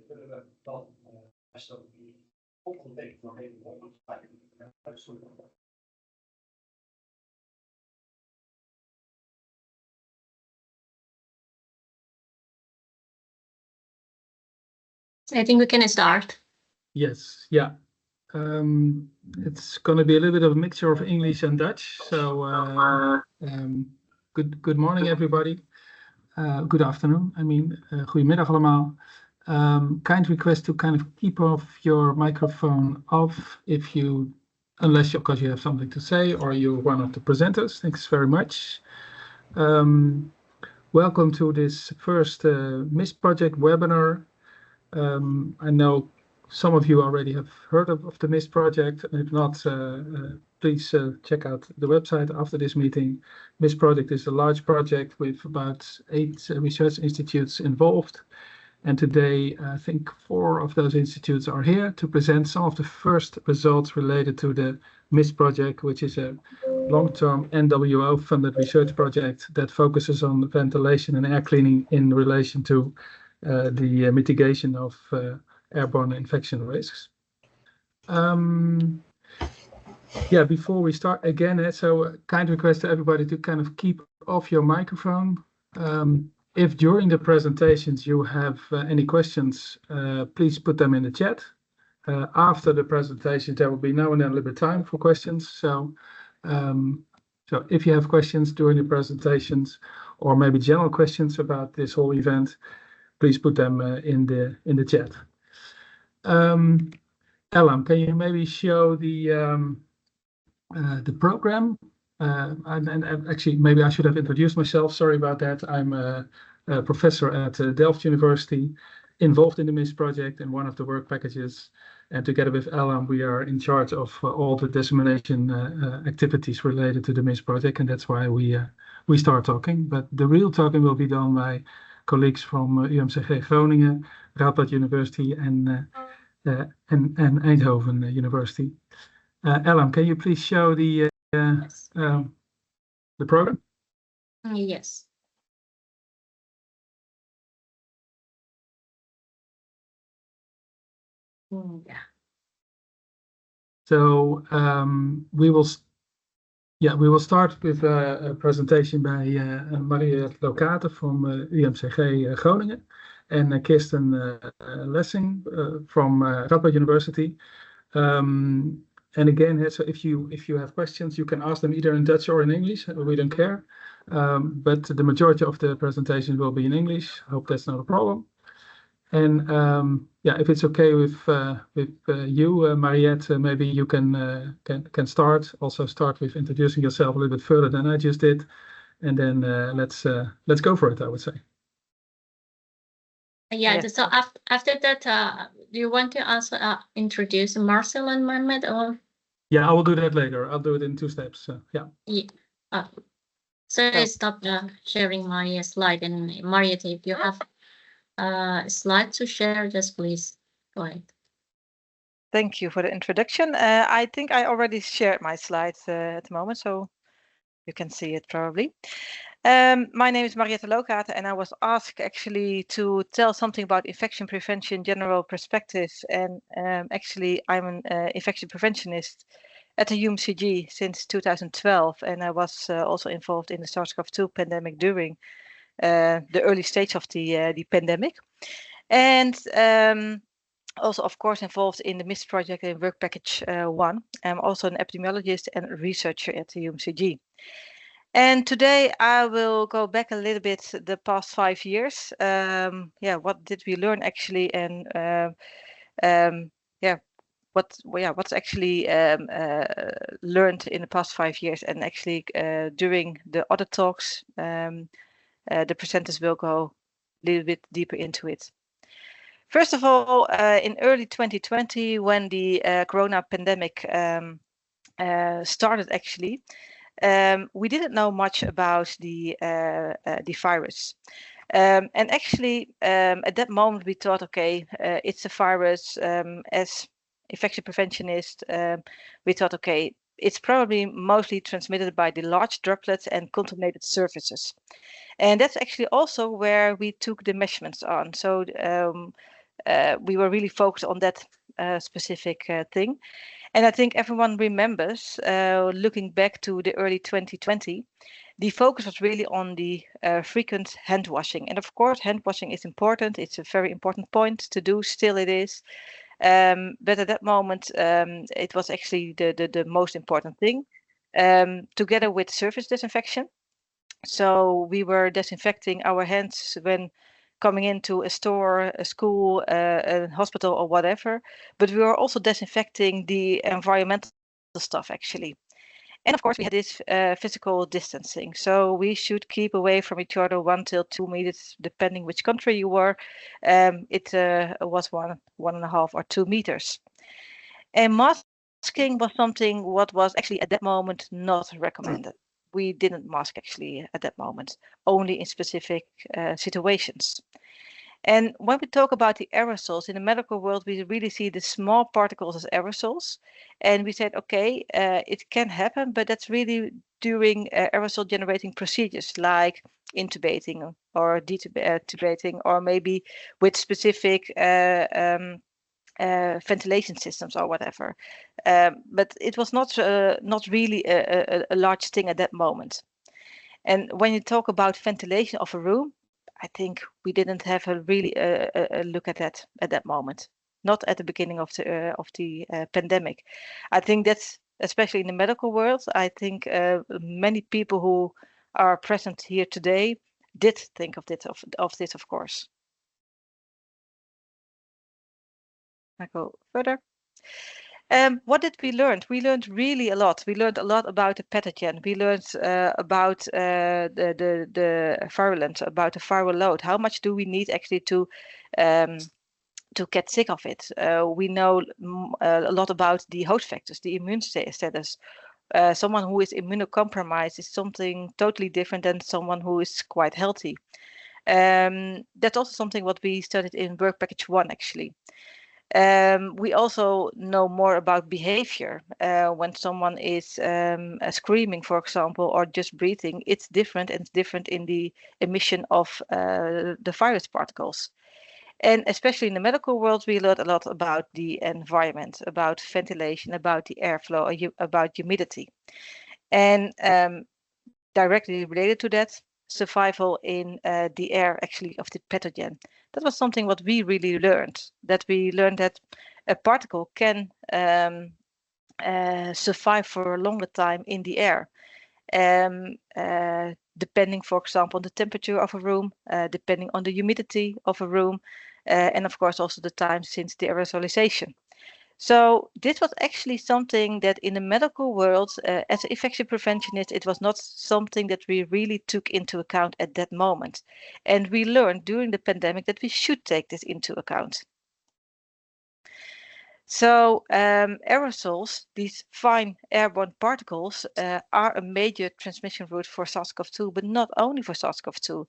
I think we can start. Yes, yeah. It's going to be a little bit of a mixture of English and Dutch. So good morning, everybody. Good afternoon. Goedemiddag allemaal. Kind request to kind of keep off your microphone off unless of course you have something to say or you're one of the presenters. Thanks very much. Welcome to this first MIST project webinar. I know some of you already have heard of the MIST project. If not, please check out the website after this meeting. MIST project is a large project with about 8 research institutes involved. And today, I think 4 of those institutes are here to present some of the first results related to the MIST project, which is a long-term NWO-funded research project that focuses on ventilation and air cleaning in relation to the mitigation of airborne infection risks. Before we start again, so a kind request to everybody to kind of keep off your microphone. If during the presentations you have any questions, please put them in the chat. After the presentation, there will be now and then a little bit of time for questions. So if you have questions during the presentations or maybe general questions about this whole event, please put them in the chat. Ellen, can you maybe show the program? And actually, maybe I should have introduced myself. Sorry about that. I'm a professor at Delft University, involved in the MIST project in one of the work packages. And together with Ellen, we are in charge of all the dissemination activities related to the MIST project. And that's why we start talking. But the real talking will be done by colleagues from UMCG Groningen, Radboud University, and Eindhoven University. Ellen, can you please show the program? Yes. Yeah. So we will start with a presentation by Mariette Lokate from UMCG Groningen and Kirsten Lessing from Radboud University. And again, so if you have questions, you can ask them either in Dutch or in English. We don't care. But the majority of the presentation will be in English. I hope that's not a problem. And if it's okay with you, Mariette, maybe you can start. Also start with introducing yourself a little bit further than I just did, and then let's go for it, I would say. Yeah. So after that, do you want to also introduce Marcel and Mohamed, or? Yeah, I will do that later. I'll do it in 2 steps. Yeah. So I stop sharing my slide, and Mariette, if you have a slide to share, just please go ahead. Thank you for the introduction. I think I already shared my slides at the moment, so you can see it probably. My name is Mariette Lokate, and I was asked actually to tell something about infection prevention general perspective. And actually, I'm an infection preventionist at the UMCG since 2012, and I was also involved in the SARS-CoV-2 pandemic during the early stage of the pandemic, and also, of course, involved in the MIST project in work package 1. I'm also an epidemiologist and researcher at the UMCG. And today I will go back a little bit the past 5 years. What did we learn actually, and what's actually learned in the past 5 years, and actually during the other talks, the presenters will go a little bit deeper into it. First of all, in early 2020, when the corona pandemic started, actually, we didn't know much about the virus. And actually, at that moment, we thought, okay, it's a virus. As infection preventionists, we thought, okay, it's probably mostly transmitted by the large droplets and contaminated surfaces. And that's actually also where we took the measurements on. So we were really focused on that specific thing. And I think everyone remembers, looking back to the early 2020, the focus was really on the frequent hand washing. And of course, hand washing is important. It's a very important point to do. Still it is. But at that moment, it was actually the most important thing, together with surface disinfection. So we were disinfecting our hands when coming into a store, a school, a hospital, or whatever. But we were also disinfecting the environmental stuff, actually. And of course, we had this physical distancing. So we should keep away from each other 1 to 2 meters, depending which country you were. It was 1.5 or 2 meters. And masking was something what was actually at that moment not recommended. We didn't mask actually at that moment, only in specific situations. And when we talk about the aerosols in the medical world, we really see the small particles as aerosols. And we said, okay, it can happen, but that's really during aerosol generating procedures like intubating or detubating, or maybe with specific ventilation systems or whatever. But it was not really a large thing at that moment. And when you talk about ventilation of a room, I think we didn't have a really a look at that moment, not at the beginning of the pandemic. I think that's especially in the medical world. I think many people who are present here today did think of this, of course. I go further. What did we learn? We learned really a lot. We learned a lot about the pathogen. We learned about the virulence, about the viral load. How much do we need actually to get sick of it? We know a lot about the host factors, the immune status. Someone who is immunocompromised is something totally different than someone who is quite healthy. That's also something what we studied in work package 1 actually. We also know more about behavior. When someone is screaming, for example, or just breathing, it's different, and it's different in the emission of the virus particles. And especially in the medical world, we learned a lot about the environment, about ventilation, about the airflow, about humidity. And directly related to that, survival in the air actually of the pathogen. That was something what we really learned, that a particle can survive for a longer time in the air, depending, for example, on the temperature of a room, depending on the humidity of a room, and of course also the time since the aerosolization. So this was actually something that in the medical world, as an infection preventionist, it was not something that we really took into account at that moment. And we learned during the pandemic that we should take this into account. So aerosols, these fine airborne particles, are a major transmission route for SARS-CoV-2, but not only for SARS-CoV-2.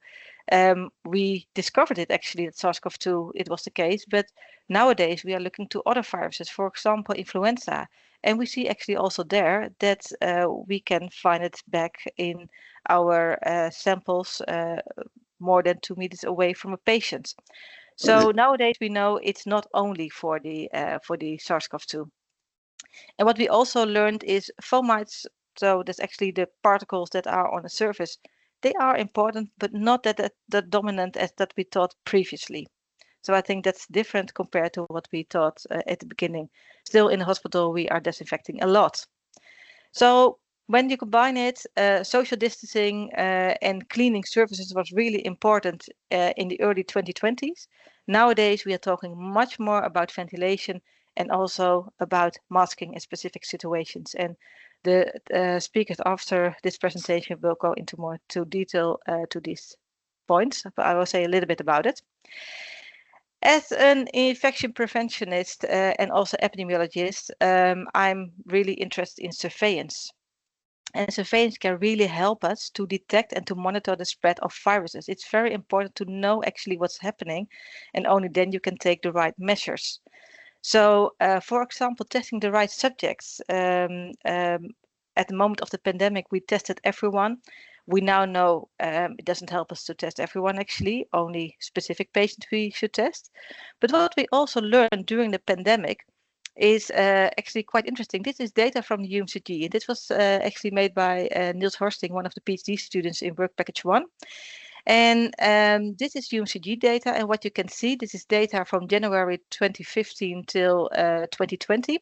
We discovered it actually that SARS-CoV-2, it was the case, but nowadays we are looking to other viruses, for example, influenza. And we see actually also there that we can find it back in our samples more than 2 meters away from a patient. So nowadays we know it's not only for the SARS-CoV-2. And what we also learned is fomites, so that's actually the particles that are on the surface. They are important, but not that dominant as that we thought previously. So I think that's different compared to what we thought at the beginning. Still in the hospital, we are disinfecting a lot. So when you combine it, social distancing and cleaning services was really important in the early 2020s. Nowadays, we are talking much more about ventilation and also about masking in specific situations. And the speakers after this presentation will go into more detail to these points, but I will say a little bit about it. As an infection preventionist and also epidemiologist, I'm really interested in surveillance. And surveillance can really help us to detect and to monitor the spread of viruses. It's very important to know actually what's happening, and only then you can take the right measures. So, for example, testing the right subjects. At the moment of the pandemic, we tested everyone. We now know it doesn't help us to test everyone actually, only specific patients we should test. But what we also learned during the pandemic is actually quite interesting. This is data from the UMCG, and this was actually made by Niels Horsting, one of the PhD students in Work Package 1. And this is UMCG data, and what you can see, this is data from January 2015 till 2020.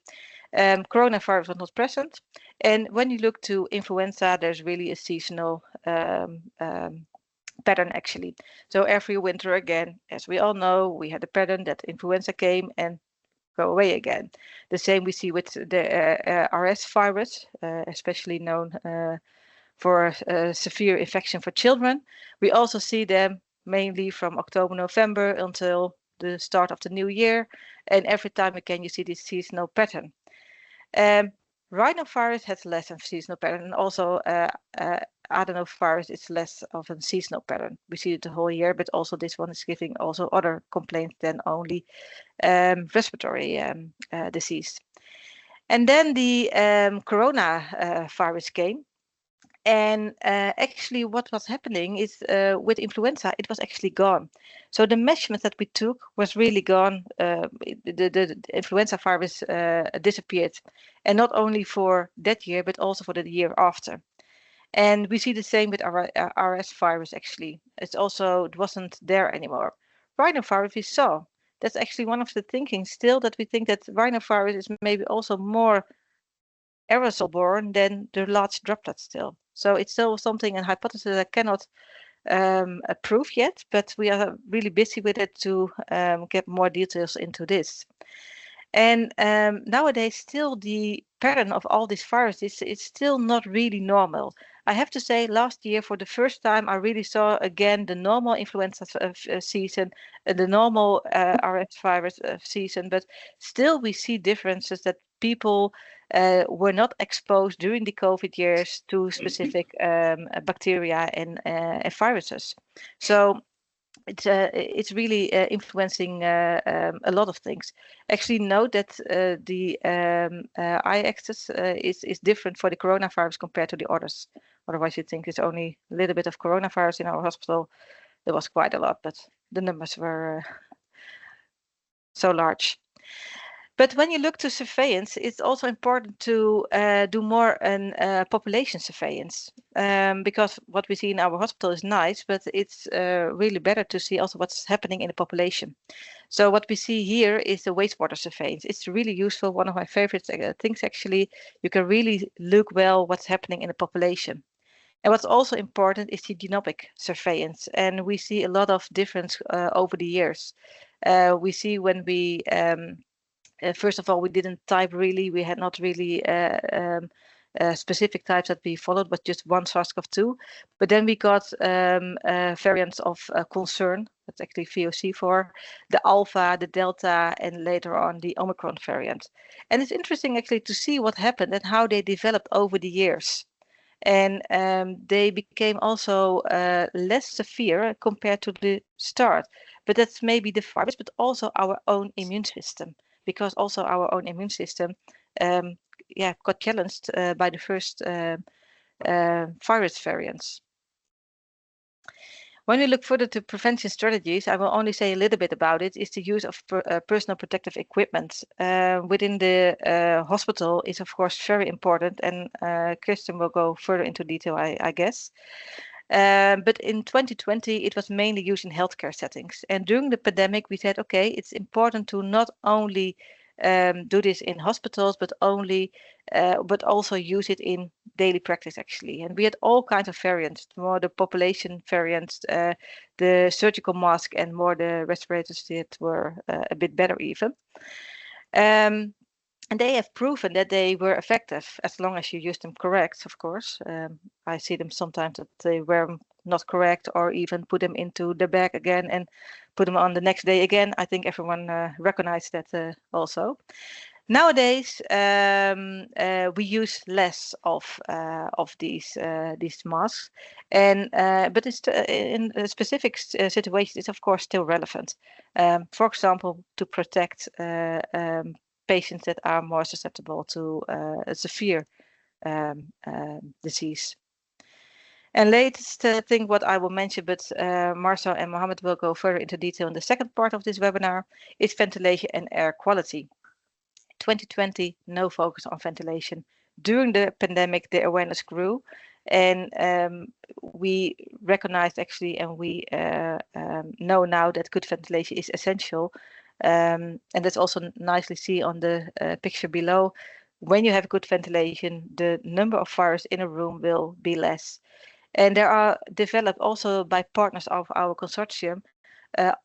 Coronavirus was not present. And when you look to influenza, there's really a seasonal pattern actually. So every winter again, as we all know, we had a pattern that influenza came and go away again. The same we see with the RS virus, especially known for severe infection for children. We also see them mainly from October, November until the start of the new year. And every time again, you see this seasonal pattern. Rhinovirus has less of a seasonal pattern, and also adenovirus is less of a seasonal pattern. We see it the whole year, but also this one is giving also other complaints than only respiratory disease. And then the coronavirus came. And actually what was happening is with influenza, it was actually gone. So the measurements that we took was really gone. The influenza virus disappeared. And not only for that year, but also for the year after. And we see the same with our RS virus actually. It wasn't there anymore. Rhinovirus we saw. That's actually one of the thinking still, that we think that rhinovirus is maybe also more aerosol borne than the large droplets still. So it's still something, a hypothesis I cannot prove yet, but we are really busy with it to get more details into this. And nowadays, still the pattern of all these viruses is still not really normal. I have to say, last year, for the first time, I really saw again the normal influenza season, the normal RS virus season, but still we see differences that people were not exposed during the COVID years to specific bacteria and viruses. So it's really influencing a lot of things. Actually, note that the y-axis is different for the coronavirus compared to the others. Otherwise, you'd think it's only a little bit of coronavirus in our hospital. There was quite a lot, but the numbers were so large. But when you look to surveillance, it's also important to do more population surveillance, because what we see in our hospital is nice, but it's really better to see also what's happening in the population. So what we see here is the wastewater surveillance. It's really useful. One of my favorite things actually. You can really look well what's happening in the population. And what's also important is the genomic surveillance, and we see a lot of difference over the years. We see when we first of all, we didn't type really. We had not really specific types that we followed, but just one SARS-CoV-2. But then we got variants of concern. That's actually VOC4, the Alpha, the Delta, and later on the Omicron variant. And it's interesting actually to see what happened and how they developed over the years. And they became also less severe compared to the start. But that's maybe the virus, but also our own immune system. Because also our own immune system got challenged by the first virus variants. When we look further to prevention strategies, I will only say a little bit about it, is the use of personal protective equipment within the hospital is of course very important, and Kirsten will go further into detail, I guess. But in 2020, it was mainly used in healthcare settings. And during the pandemic, we said, okay, it's important to not only do this in hospitals, but also use it in daily practice, actually. And we had all kinds of variants, more the population variants, the surgical mask, and more the respirators that were a bit better even. And they have proven that they were effective as long as you use them correct, of course. I see them sometimes that they were not correct, or even put them into the bag again and put them on the next day again. I think everyone recognized that also. Nowadays, we use less of these masks, and but it's in specific situations, it's of course still relevant. For example, to protect patients that are more susceptible to a severe disease. And latest thing what I will mention, but Marcel and Mohammed will go further into detail in the second part of this webinar, is ventilation and air quality. 2020, no focus on ventilation. During the pandemic, the awareness grew, and we recognized actually, and we know now that good ventilation is essential. And that's also nicely seen on the picture below. When you have good ventilation, the number of viruses in a room will be less. And there are developed also by partners of our consortium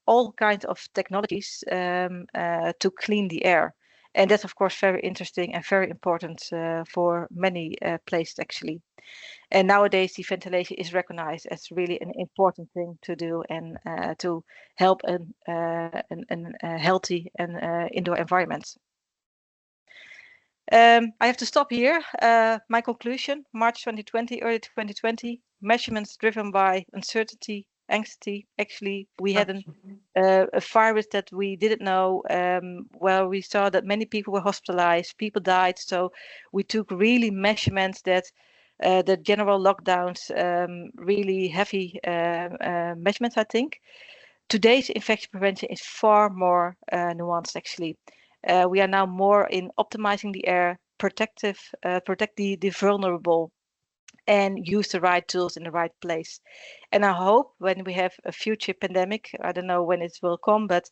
all kinds of technologies to clean the air. And that's, of course, very interesting and very important for many places, actually. And nowadays, the ventilation is recognized as really an important thing to do and to help a healthy and indoor environment. I have to stop here. My conclusion, March 2020, early 2020, measurements driven by uncertainty, anxiety. Actually, we had a virus that we didn't know, where we saw that many people were hospitalized, people died. So we took really measurements that the general lockdowns, really heavy measurements, I think. Today's infection prevention is far more nuanced, actually. We are now more in optimizing the air, protect the vulnerable, and use the right tools in the right place. And I hope when we have a future pandemic, I don't know when it will come, but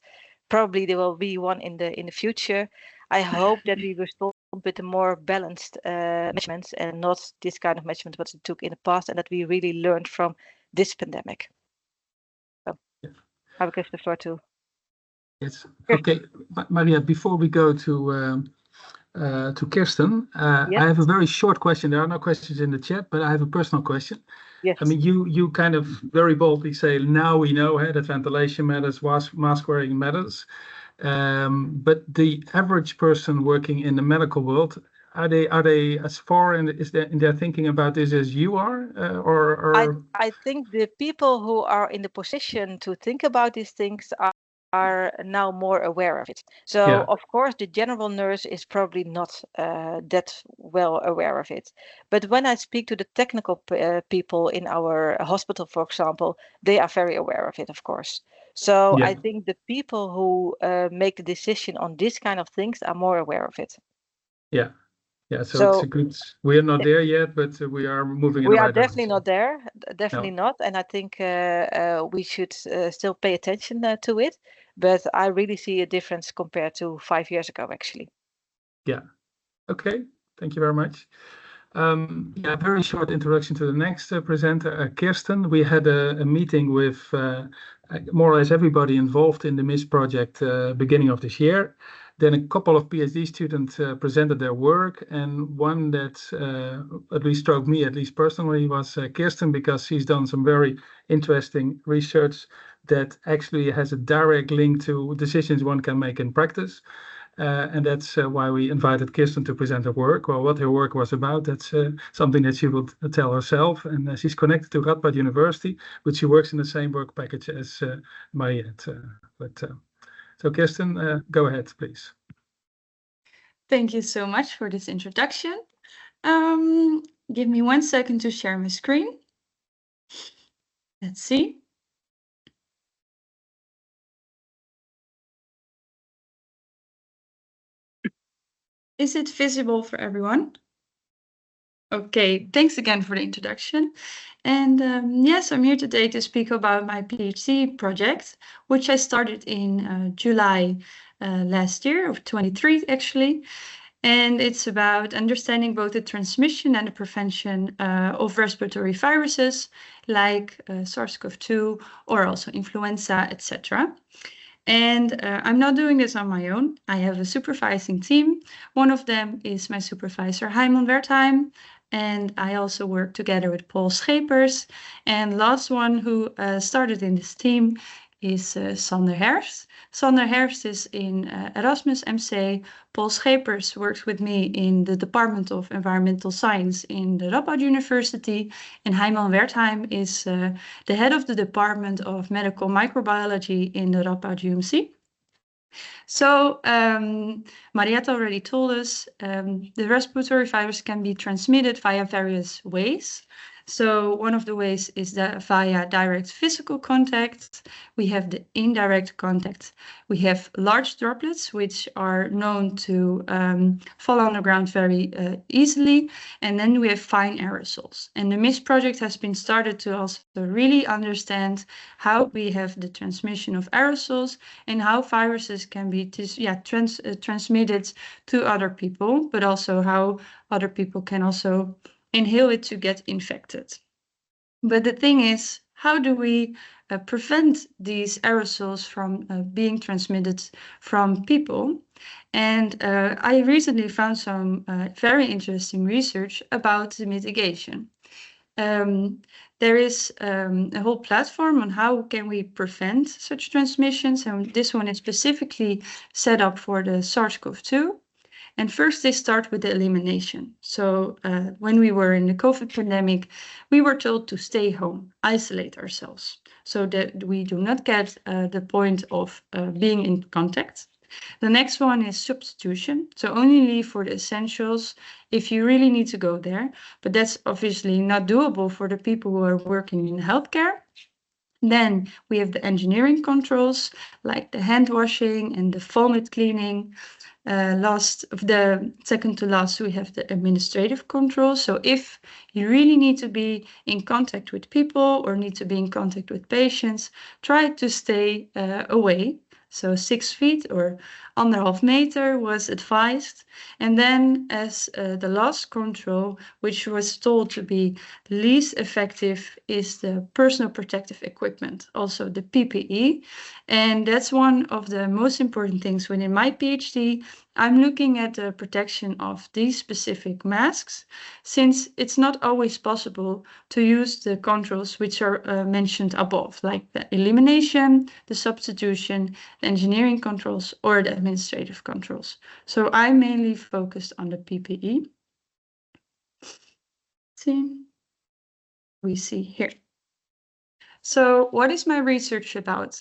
probably there will be one in the future. I hope that we respond with a more balanced measurements and not this kind of measurement what we took in the past, and that we really learned from this pandemic. So I will give the floor to. Yes. Okay, Maria. Before we go to Kirsten, Yes. I have a very short question. There are no questions in the chat, but I have a personal question. Yes. I mean, you kind of very boldly say now we know that ventilation matters, mask wearing matters, but the average person working in the medical world, are they as far in their thinking about this as you are, or? I think the people who are in the position to think about these things are now more aware of it. So Yeah. Of course the general nurse is probably not that well aware of it. But when I speak to the technical people in our hospital, for example, they are very aware of it, of course. So Yeah. I think the people who make the decision on this kind of things are more aware of it. Yeah. Yeah, so it's a good. We are not there yet, but we are moving in the right direction. We are definitely not there, definitely not. And I think we should still pay attention to it. But I really see a difference compared to 5 years ago, actually. Yeah. Okay. Thank you very much. Yeah, very short introduction to the next presenter, Kirsten. We had a meeting with more or less everybody involved in the MIS project beginning of this year. Then a couple of PhD students presented their work, and one that at least struck me, at least personally, was Kirsten, because she's done some very interesting research that actually has a direct link to decisions one can make in practice. And that's why we invited Kirsten to present her work. Well, what her work was about, that's something that she will tell herself. And she's connected to Radboud University, but she works in the same work package as Mariette. So Kirsten, go ahead, please. Thank you so much for this introduction. Give me 1 second to share my screen. Let's see. Is it visible for everyone? Okay, thanks again for the introduction. And yes, I'm here today to speak about my PhD project, which I started in July last year, of 23 actually. And it's about understanding both the transmission and the prevention of respiratory viruses like SARS-CoV-2 or also influenza, etc. And I'm not doing this on my own. I have a supervising team. One of them is my supervisor, Heimon Wertheim. And I also work together with Paul Schepers. And last one who started in this team is Sander Herfst. Sander Herfst is in Erasmus MC. Paul Schepers works with me in the Department of Environmental Science in the Radboud University. And Heimon Wertheim is the head of the Department of Medical Microbiology in the Radboud UMC. So Mariette already told us the respiratory virus can be transmitted via various ways. So one of the ways is that via direct physical contact. We have the indirect contact. We have large droplets, which are known to fall on the ground very easily. And then we have fine aerosols. And the MIST project has been started to also really understand how we have the transmission of aerosols and how viruses can be transmitted to other people, but also how other people can also inhale it to get infected. But the thing is, how do we prevent these aerosols from being transmitted from people? And I recently found some very interesting research about the mitigation. There is a whole platform on how can we prevent such transmissions, and this one is specifically set up for the SARS-CoV-2. And first they start with the elimination. So when we were in the COVID pandemic, we were told to stay home, isolate ourselves, so that we do not get the point of being in contact. The next one is substitution. So only leave for the essentials if you really need to go there. But that's obviously not doable for the people who are working in healthcare. Then we have the engineering controls, like the hand washing and the vomit cleaning. The second to last, we have the administrative controls. So if you really need to be in contact with people or need to be in contact with patients, try to stay away. So 6 feet or 1.5 meter was advised. And then as the last control, which was told to be least effective, is the personal protective equipment, also the PPE. And that's one of the most important things within my PhD. I'm looking at the protection of these specific masks, since it's not always possible to use the controls which are mentioned above, like the elimination, the substitution, the engineering controls, or the administrative controls. So I mainly focused on the PPE. We see here. So what is my research about?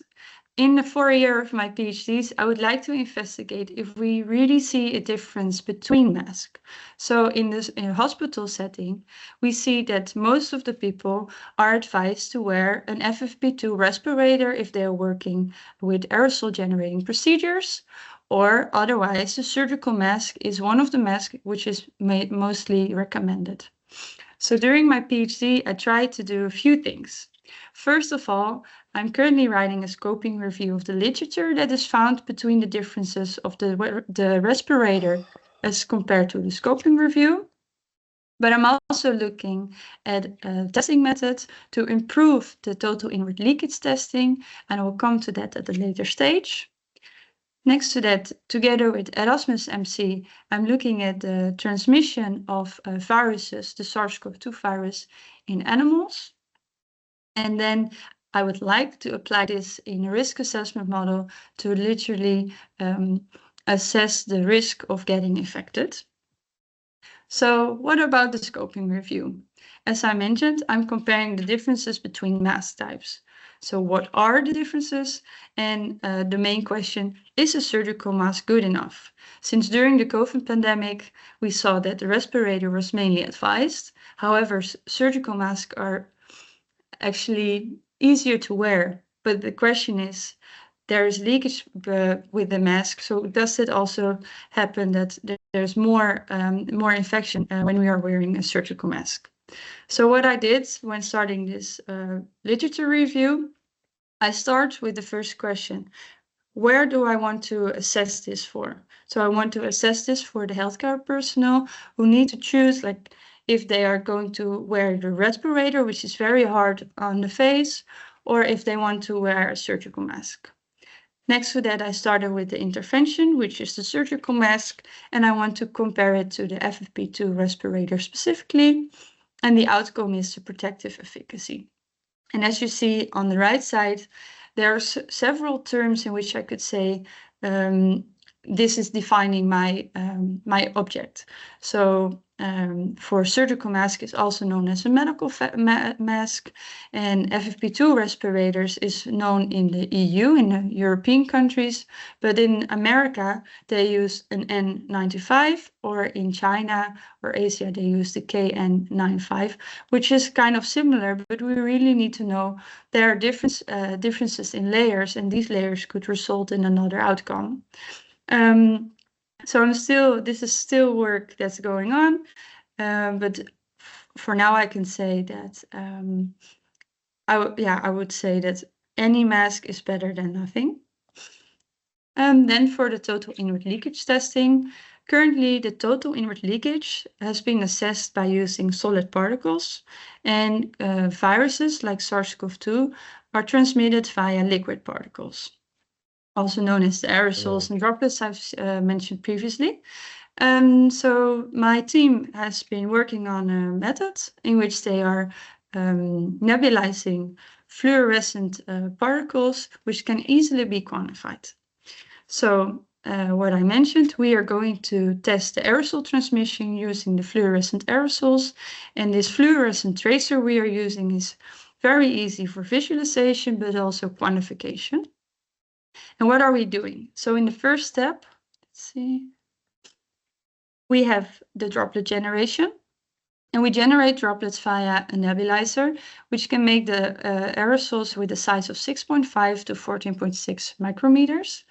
In the 4th year of my PhDs, I would like to investigate if we really see a difference between masks. So in a hospital setting, we see that most of the people are advised to wear an FFP2 respirator if they are working with aerosol generating procedures, or otherwise the surgical mask is one of the masks which is mostly recommended. So during my PhD, I tried to do a few things. First of all, I'm currently writing a scoping review of the literature that is found between the differences of the respirator as compared to the scoping review. But I'm also looking at a testing method to improve the total inward leakage testing, and I will come to that at a later stage. Next to that, together with Erasmus MC, I'm looking at the transmission of viruses, the SARS-CoV-2 virus, in animals. And then I would like to apply this in a risk assessment model to literally assess the risk of getting infected. So what about the scoping review? As I mentioned, I'm comparing the differences between mask types. So what are the differences? And the main question, is a surgical mask good enough? Since during the COVID pandemic, we saw that the respirator was mainly advised. However, surgical masks are actually easier to wear. But the question is, there is leakage with the mask. So does it also happen that there's more infection when we are wearing a surgical mask? So what I did when starting this literature review, I start with the first question. Where do I want to assess this for? So I want to assess this for the healthcare personnel who need to choose, like, if they are going to wear the respirator, which is very hard on the face, or if they want to wear a surgical mask. Next to that, I started with the intervention, which is the surgical mask, and I want to compare it to the FFP2 respirator specifically, and the outcome is the protective efficacy. And as you see on the right side, there are several terms in which I could say this is defining my my object. So for surgical mask is also known as a medical mask, and FFP2 respirators is known in the EU, in the European countries, but in America they use an N95, or in China or Asia they use the KN95, which is kind of similar, but we really need to know there are differences in layers, and these layers could result in another outcome. So this is still work that's going on, but for now I can say that I would say that any mask is better than nothing. Then for the total inward leakage testing, currently the total inward leakage has been assessed by using solid particles, and viruses like SARS-CoV-2 are transmitted via liquid particles, also known as the aerosols and droplets I've mentioned previously. So my team has been working on a method in which they are nebulizing fluorescent particles, which can easily be quantified. So what I mentioned, we are going to test the aerosol transmission using the fluorescent aerosols, and this fluorescent tracer we are using is very easy for visualization, but also quantification. And what are we doing? So in the first step, let's see, we have the droplet generation, and we generate droplets via a nebulizer, which can make the aerosols with a size of 6.5 to 14.6 micrometers.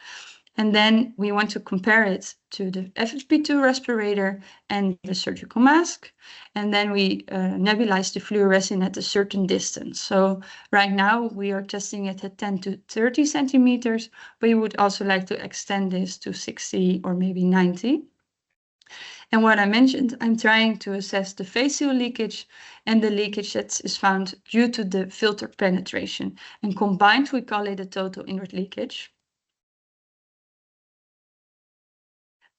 And then we want to compare it to the FFP2 respirator and the surgical mask. And then we nebulize the fluorescent at a certain distance. So right now we are testing it at 10 to 30 centimeters, but we would also like to extend this to 60 or maybe 90. And what I mentioned, I'm trying to assess the facial leakage and the leakage that is found due to the filter penetration. And combined, we call it a total inward leakage.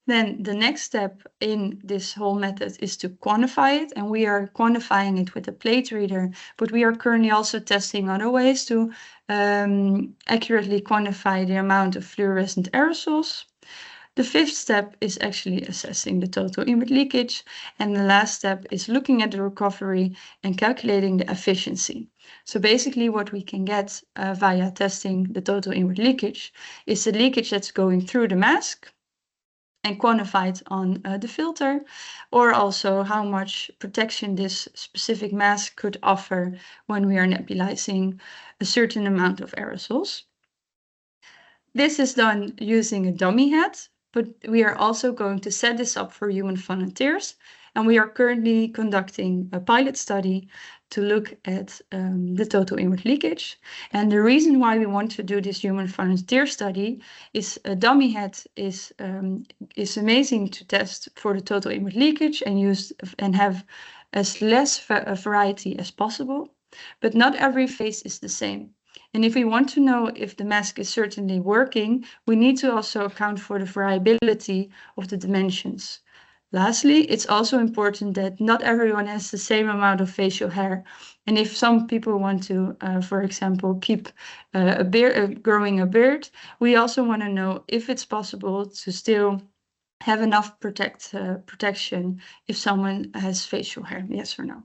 Then the next step in this whole method is to quantify it, and we are quantifying it with a plate reader, but we are currently also testing other ways to accurately quantify the amount of fluorescent aerosols. The fifth step is actually assessing the total inward leakage, and the last step is looking at the recovery and calculating the efficiency. So basically what we can get via testing the total inward leakage is the leakage that's going through the mask and quantified on the filter, or also how much protection this specific mask could offer when we are nebulizing a certain amount of aerosols. This is done using a dummy head, but we are also going to set this up for human volunteers, and we are currently conducting a pilot study to look at the total inward leakage. And the reason why we want to do this human volunteer study is a dummy head is amazing to test for the total inward leakage and have as less variety as possible, but not every face is the same. And if we want to know if the mask is certainly working, we need to also account for the variability of the dimensions. Lastly, it's also important that not everyone has the same amount of facial hair. And if some people want to, for example, keep growing a beard, we also want to know if it's possible to still have enough protection if someone has facial hair, yes or no.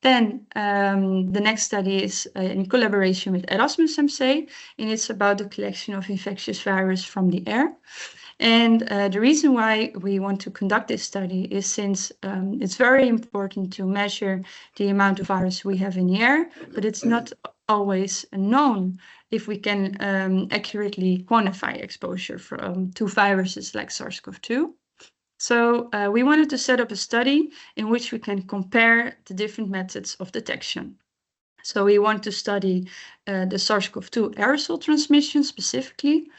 Then the next study is in collaboration with Erasmus MC, and it's about the collection of infectious virus from the air. And the reason why we want to conduct this study is since it's very important to measure the amount of virus we have in the air, but it's not always known if we can accurately quantify exposure to viruses like SARS-CoV-2. So we wanted to set up a study in which we can compare the different methods of detection. So we want to study the SARS-CoV-2 aerosol transmission specifically,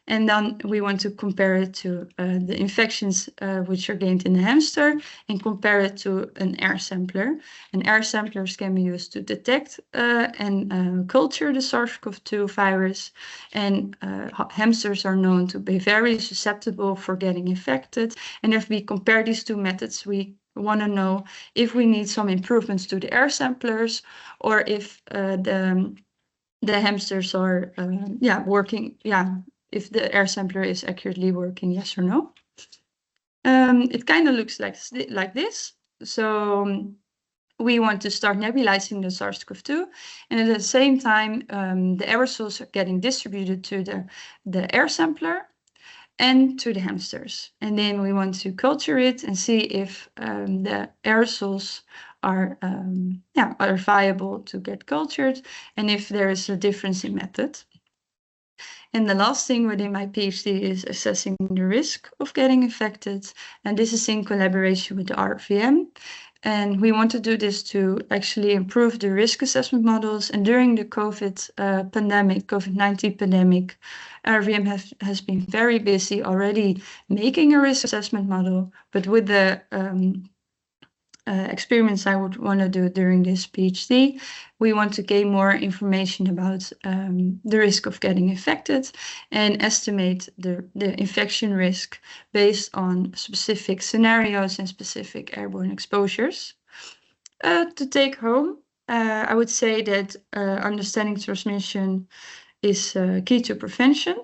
and then we want to compare it to the infections which are gained in the hamster and compare it to an air sampler. And air samplers can be used to detect and culture the SARS-CoV-2 virus. And hamsters are known to be very susceptible for getting infected. And if we compare these two methods, we want to know if we need some improvements to the air samplers, or if the hamsters are working if the air sampler is accurately working, yes or no. It kind of looks like this. So we want to start nebulizing the SARS-CoV-2, and at the same time, the aerosols are getting distributed to the air sampler and to the hamsters. And then we want to culture it and see if the aerosols are viable to get cultured, and if there is a difference in method. And the last thing within my PhD is assessing the risk of getting infected, and this is in collaboration with the RVM. And we want to do this to actually improve the risk assessment models. And during the COVID-19 pandemic, RVM has been very busy already making a risk assessment model. But with the experiments I would want to do during this PhD, we want to gain more information about the risk of getting infected and estimate the infection risk based on specific scenarios and specific airborne exposures. To take home, I would say that understanding transmission is key to prevention.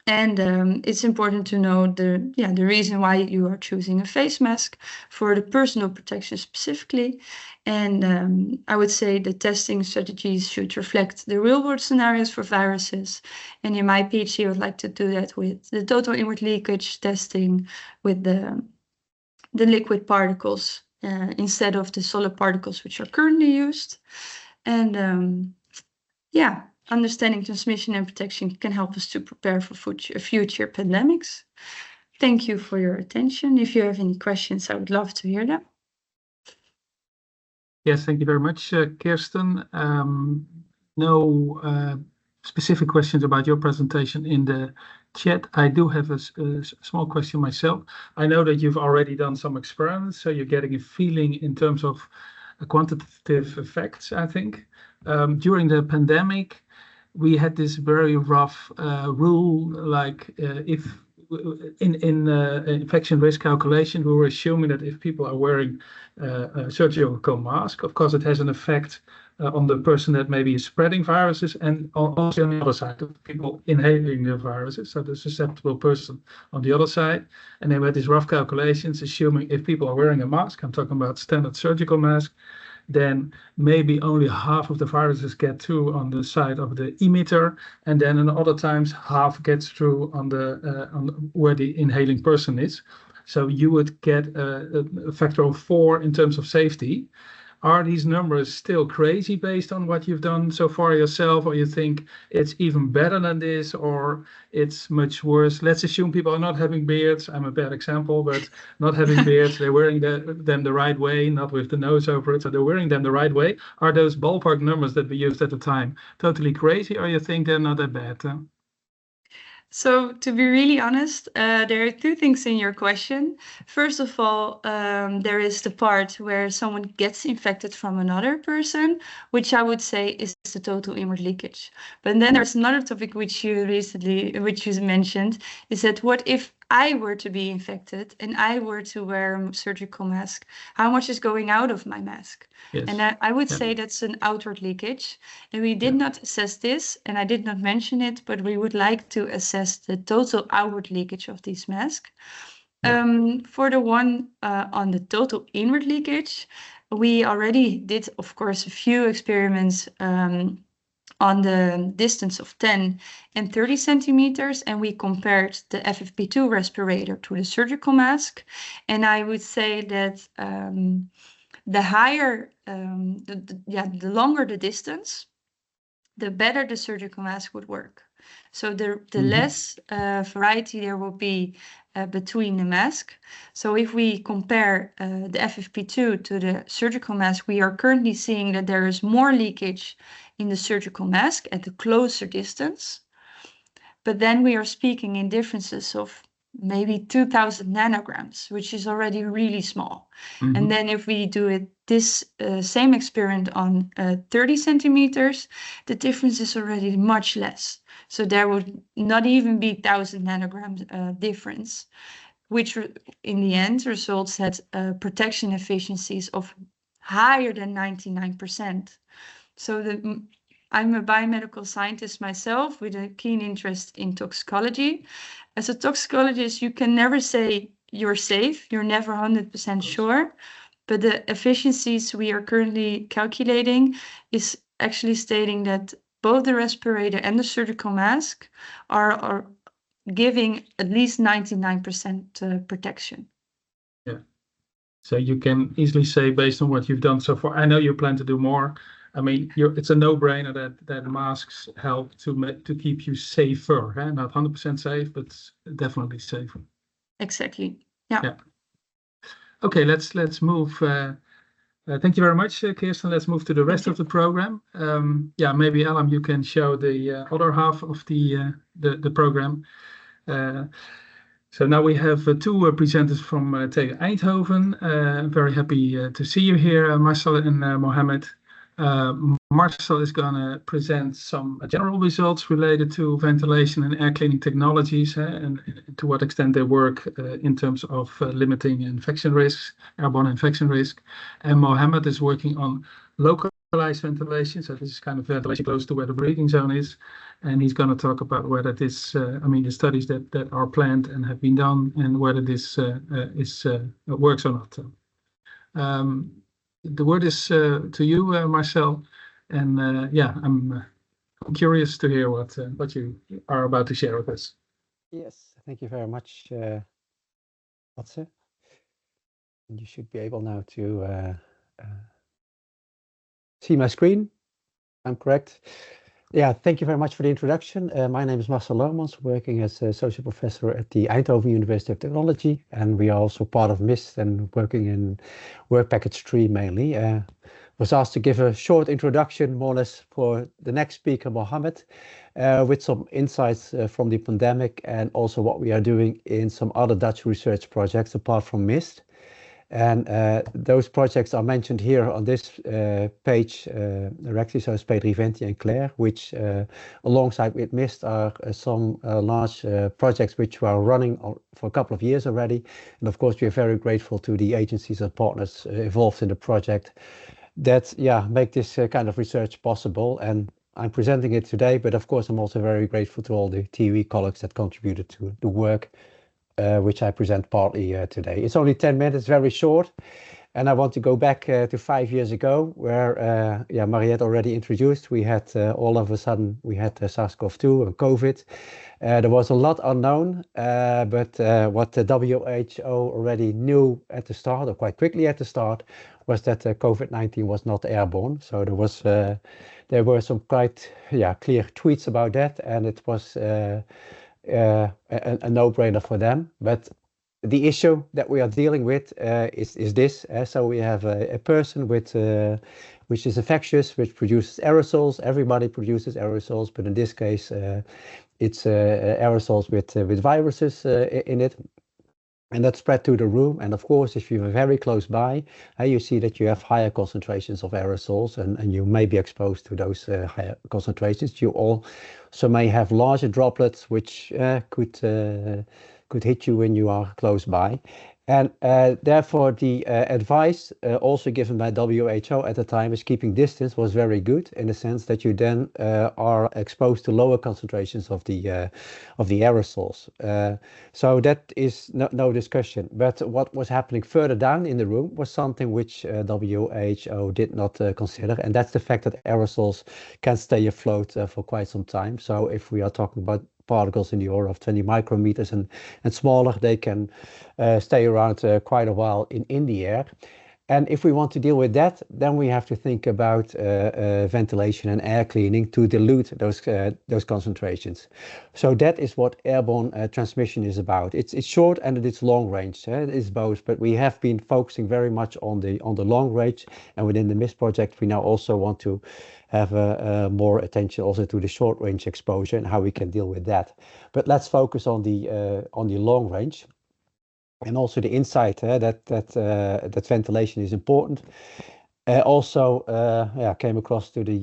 And it's important to know the reason why you are choosing a face mask for the personal protection specifically. And I would say the testing strategies should reflect the real world scenarios for viruses. And in my PhD, I would like to do that with the total inward leakage testing with the liquid particles instead of the solid particles which are currently used. And understanding transmission and protection can help us to prepare for future pandemics. Thank you for your attention. If you have any questions, I would love to hear them. Yes, thank you very much, Kirsten. No specific questions about your presentation in the chat. I do have a small question myself. I know that you've already done some experiments, so you're getting a feeling in terms of quantitative effects, I think. During the pandemic, we had this very rough rule, like if in infection risk calculation, we were assuming that if people are wearing a surgical mask, of course, it has an effect on the person that maybe is spreading viruses, and also on the other side, of people inhaling the viruses, so the susceptible person on the other side. And then we had these rough calculations, assuming if people are wearing a mask, I'm talking about standard surgical mask, then maybe only half of the viruses get through on the side of the emitter, and then in other times half gets through on where the inhaling person is. So you would get a factor of 4 in terms of safety. Are these numbers still crazy based on what you've done so far yourself, or you think it's even better than this, or it's much worse? Let's assume people are not having beards. I'm a bad example, but not having beards. They're wearing them the right way, not with the nose over it. So they're wearing them the right way. Are those ballpark numbers that we used at the time totally crazy, or you think they're not that bad? So to be really honest, there are 2 things in your question. First of all, there is the part where someone gets infected from another person, which I would say is the total inward leakage. But then there's another topic which you mentioned, is that what if I were to be infected and I were to wear a surgical mask, how much is going out of my mask? Yes. And I would say that's an outward leakage. And we did not assess this, and I did not mention it, but we would like to assess the total outward leakage of these masks. For the one on the total inward leakage, we already did, of course, a few experiments on the distance of 10 and 30 centimeters, and we compared the FFP2 respirator to the surgical mask. And I would say that the higher, the longer the distance, the better the surgical mask would work. So the less variety there will be between the mask. So if we compare the FFP2 to the surgical mask, we are currently seeing that there is more leakage in the surgical mask at the closer distance. But then we are speaking in differences of maybe 2000 nanograms, which is already really small. And then if we do this same experiment on 30 centimeters, the difference is already much less. So there would not even be 1000 nanograms difference, which in the end results at protection efficiencies of higher than 99%. So I'm a biomedical scientist myself with a keen interest in toxicology. As a toxicologist, you can never say you're safe. You're never 100% sure. But the efficiencies we are currently calculating is actually stating that both the respirator and the surgical mask are giving at least 99% protection. Yeah. So you can easily say, based on what you've done so far, I know you plan to do more. I mean, it's a no-brainer that masks help to keep you safer. Eh? Not 100% safe, but definitely safer. Exactly. Yeah. Yeah. Okay, let's move. Thank you very much, Kirsten. Let's move to the rest of the program. Yeah, maybe Alan, you can show the other half of the program. So now we have two presenters from TU Eindhoven. Very happy to see you here, Marcel and Mohammed. Marcel is going to present some general results related to ventilation and air cleaning technologies, and to what extent they work in terms of limiting infection risks, airborne infection risk. And Mohammed is working on localized ventilation, so this is kind of ventilation close to where the breathing zone is. And he's going to talk about whether this, the studies that are planned and have been done, and whether this works or not. The word is to you, Marcel, and yeah, I'm curious to hear what you are about to share with us. Yes, thank you very much, Matze. And you should be able now to see my screen. I'm correct. Yeah, thank you very much for the introduction. My name is Marcel Loomans, working as a associate professor at the Eindhoven University of Technology, and we are also part of MIST and working in work package 3 mainly. Was asked to give a short introduction, more or less, for the next speaker, Mohammed, with some insights from the pandemic and also what we are doing in some other Dutch research projects apart from MIST. And those projects are mentioned here on this page directly, so it's Pedri, Venti and Claire, which alongside with MIST are some large projects which were running for a couple of years already. And of course, we are very grateful to the agencies and partners involved in the project that make this kind of research possible. And I'm presenting it today, but of course, I'm also very grateful to all the TUE colleagues that contributed to the work, which I present partly today. It's only 10 minutes, very short. And I want to go back to 5 years ago, where Mariette already introduced. We had all of a sudden, we had SARS-CoV-2 and COVID. There was a lot unknown, but what the WHO already knew at the start, or quite quickly at the start, was that COVID-19 was not airborne. So there were some quite clear tweets about that, and it was a no-brainer for them. But the issue that we are dealing with is this. So we have a person with which is infectious, which produces aerosols. Everybody produces aerosols, but in this case, it's aerosols with viruses in it. And that spread to the room. And of course, if you're very close by, you see that you have higher concentrations of aerosols, and you may be exposed to those higher concentrations. You also may have larger droplets, which could hit you when you are close by. And therefore, the advice also given by WHO at the time is keeping distance was very good, in the sense that you then are exposed to lower concentrations of the aerosols. So that is no discussion. But what was happening further down in the room was something which WHO did not consider, and that's the fact that aerosols can stay afloat for quite some time. So if we are talking about particles in the order of 20 micrometers and smaller, they can stay around quite a while in the air. And if we want to deal with that, then we have to think about ventilation and air cleaning to dilute those concentrations. So that is what airborne transmission is about. It's short and it's long range. It's both, but we have been focusing very much on the long range. And within the MIST project, we now also want to have more attention also to the short range exposure and how we can deal with that. But let's focus on the long range. And also the insight that ventilation is important. Also came across to the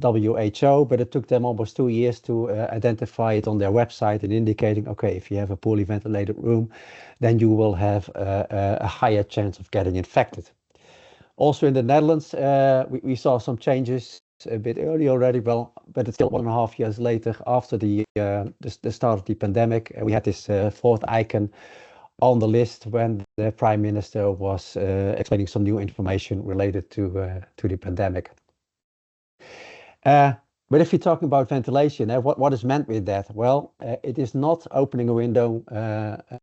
WHO, but it took them almost 2 years to identify it on their website and indicating, okay, if you have a poorly ventilated room, then you will have a higher chance of getting infected. Also in the Netherlands, we saw some changes a bit early already, well, but it's still 1.5 years later after the start of the pandemic. We had this fourth icon on the list when the Prime Minister was explaining some new information related to the pandemic. But if you're talking about ventilation, what is meant with that? Well, it is not opening a window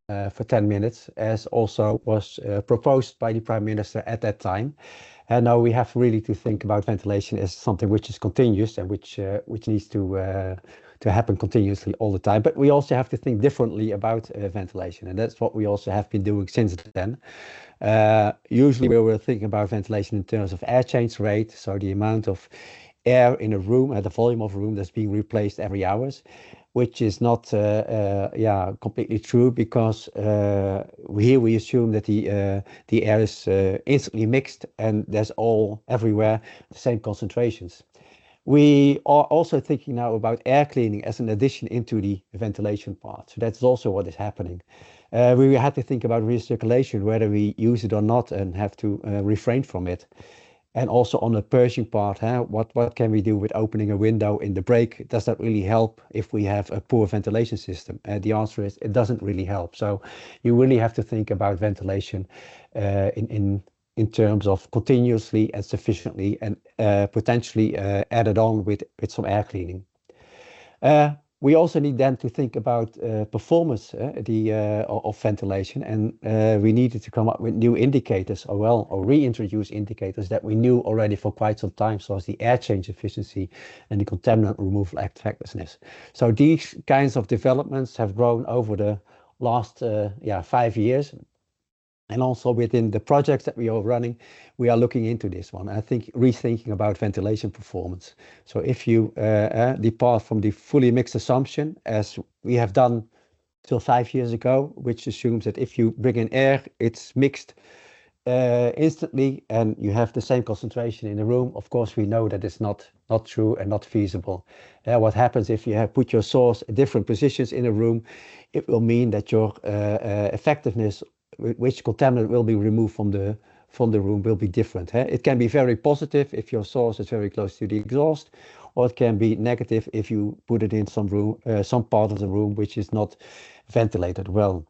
for 10 minutes, as also was proposed by the Prime Minister at that time. And now we have really to think about ventilation as something which is continuous and which needs to happen continuously all the time. But we also have to think differently about ventilation, and that's what we also have been doing since then. Usually we were thinking about ventilation in terms of air change rate, so the amount of air in a room, the volume of a room that's being replaced every hours, which is not completely true, because here we assume that the air is instantly mixed and there's everywhere the same concentrations. We are also thinking now about air cleaning as an addition into the ventilation part. So that's also what is happening. We had to think about recirculation, whether we use it or not, and have to refrain from it. And also on the purging part, what can we do with opening a window in the break? Does that really help if we have a poor ventilation system? The answer is it doesn't really help. So you really have to think about ventilation in terms of continuously and sufficiently, and potentially added on with some air cleaning. We also need then to think about performance of ventilation, and we needed to come up with new indicators, or reintroduce indicators that we knew already for quite some time, so as the air change efficiency and the contaminant removal effectiveness. So these kinds of developments have grown over the last 5 years. And also within the projects that we are running, we are looking into this one. I think rethinking about ventilation performance. So if you depart from the fully mixed assumption, as we have done till 5 years ago, which assumes that if you bring in air, it's mixed instantly and you have the same concentration in the room. Of course, we know that it's not true and not feasible. What happens if you have put your source at different positions in a room? It will mean that your effectiveness, which contaminant will be removed from the room, will be different. It can be very positive if your source is very close to the exhaust, or it can be negative if you put it in some part of the room which is not ventilated well.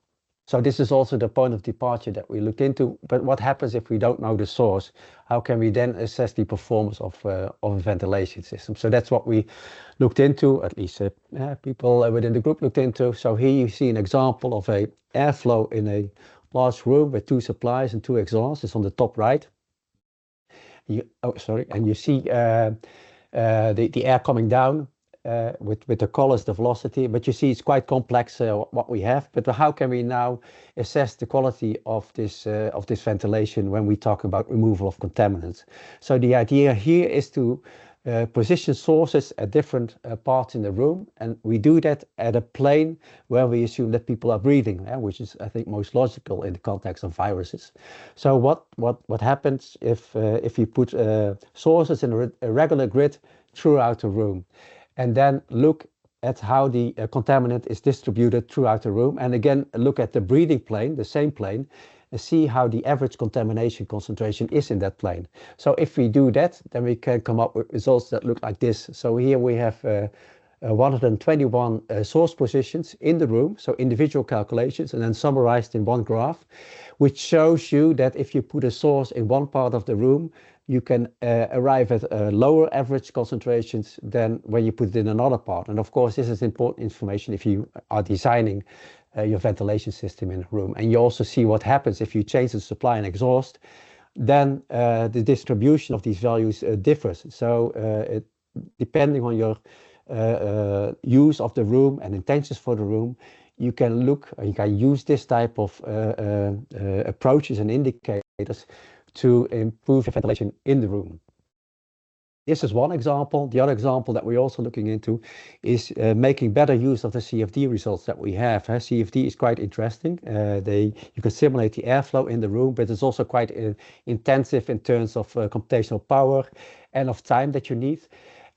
So this is also the point of departure that we looked into. But what happens if we don't know the source? How can we then assess the performance of a ventilation system? So that's what we looked into, at least people within the group looked into. So here you see an example of a airflow in a large room with 2 supplies and 2 exhausts. It's on the top right. And you see the air coming down with the colors, the velocity, but you see it's quite complex what we have. But how can we now assess the quality of this ventilation when we talk about removal of contaminants? So the idea here is to position sources at different parts in the room, and we do that at a plane where we assume that people are breathing, which is, I think, most logical in the context of viruses. So what happens if you put sources in a regular grid throughout the room, and then look at how the contaminant is distributed throughout the room, and again look at the breathing plane, the same plane, and see how the average contamination concentration is in that plane. So if we do that, then we can come up with results that look like this. So here we have 121 source positions in the room, so individual calculations, and then summarized in one graph, which shows you that if you put a source in one part of the room, you can arrive at lower average concentrations than when you put it in another part. And of course, this is important information if you are designing your ventilation system in a room. And you also see what happens if you change the supply and exhaust, then the distribution of these values differs. So depending on your use of the room and intentions for the room, you can use this type of approaches and indicators to improve ventilation in the room. This is one example. The other example that we're also looking into is making better use of the CFD results that we have. CFD is quite interesting. You can simulate the airflow in the room, but it's also quite intensive in terms of computational power and of time that you need.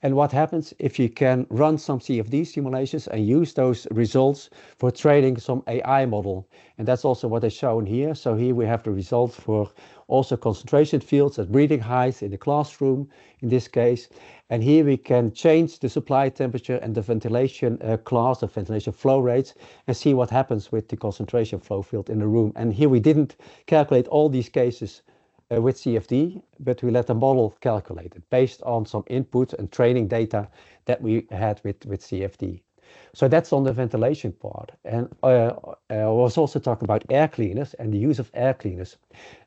And what happens if you can run some CFD simulations and use those results for training some AI model? And that's also what is shown here. So here we have the results for also concentration fields at breathing height in the classroom, in this case. And here we can change the supply temperature and the ventilation class, the ventilation flow rates, and see what happens with the concentration flow field in the room. And here we didn't calculate all these cases with CFD, but we let the model calculate it based on some input and training data that we had with CFD. So that's on the ventilation part. And I was also talking about air cleaners and the use of air cleaners.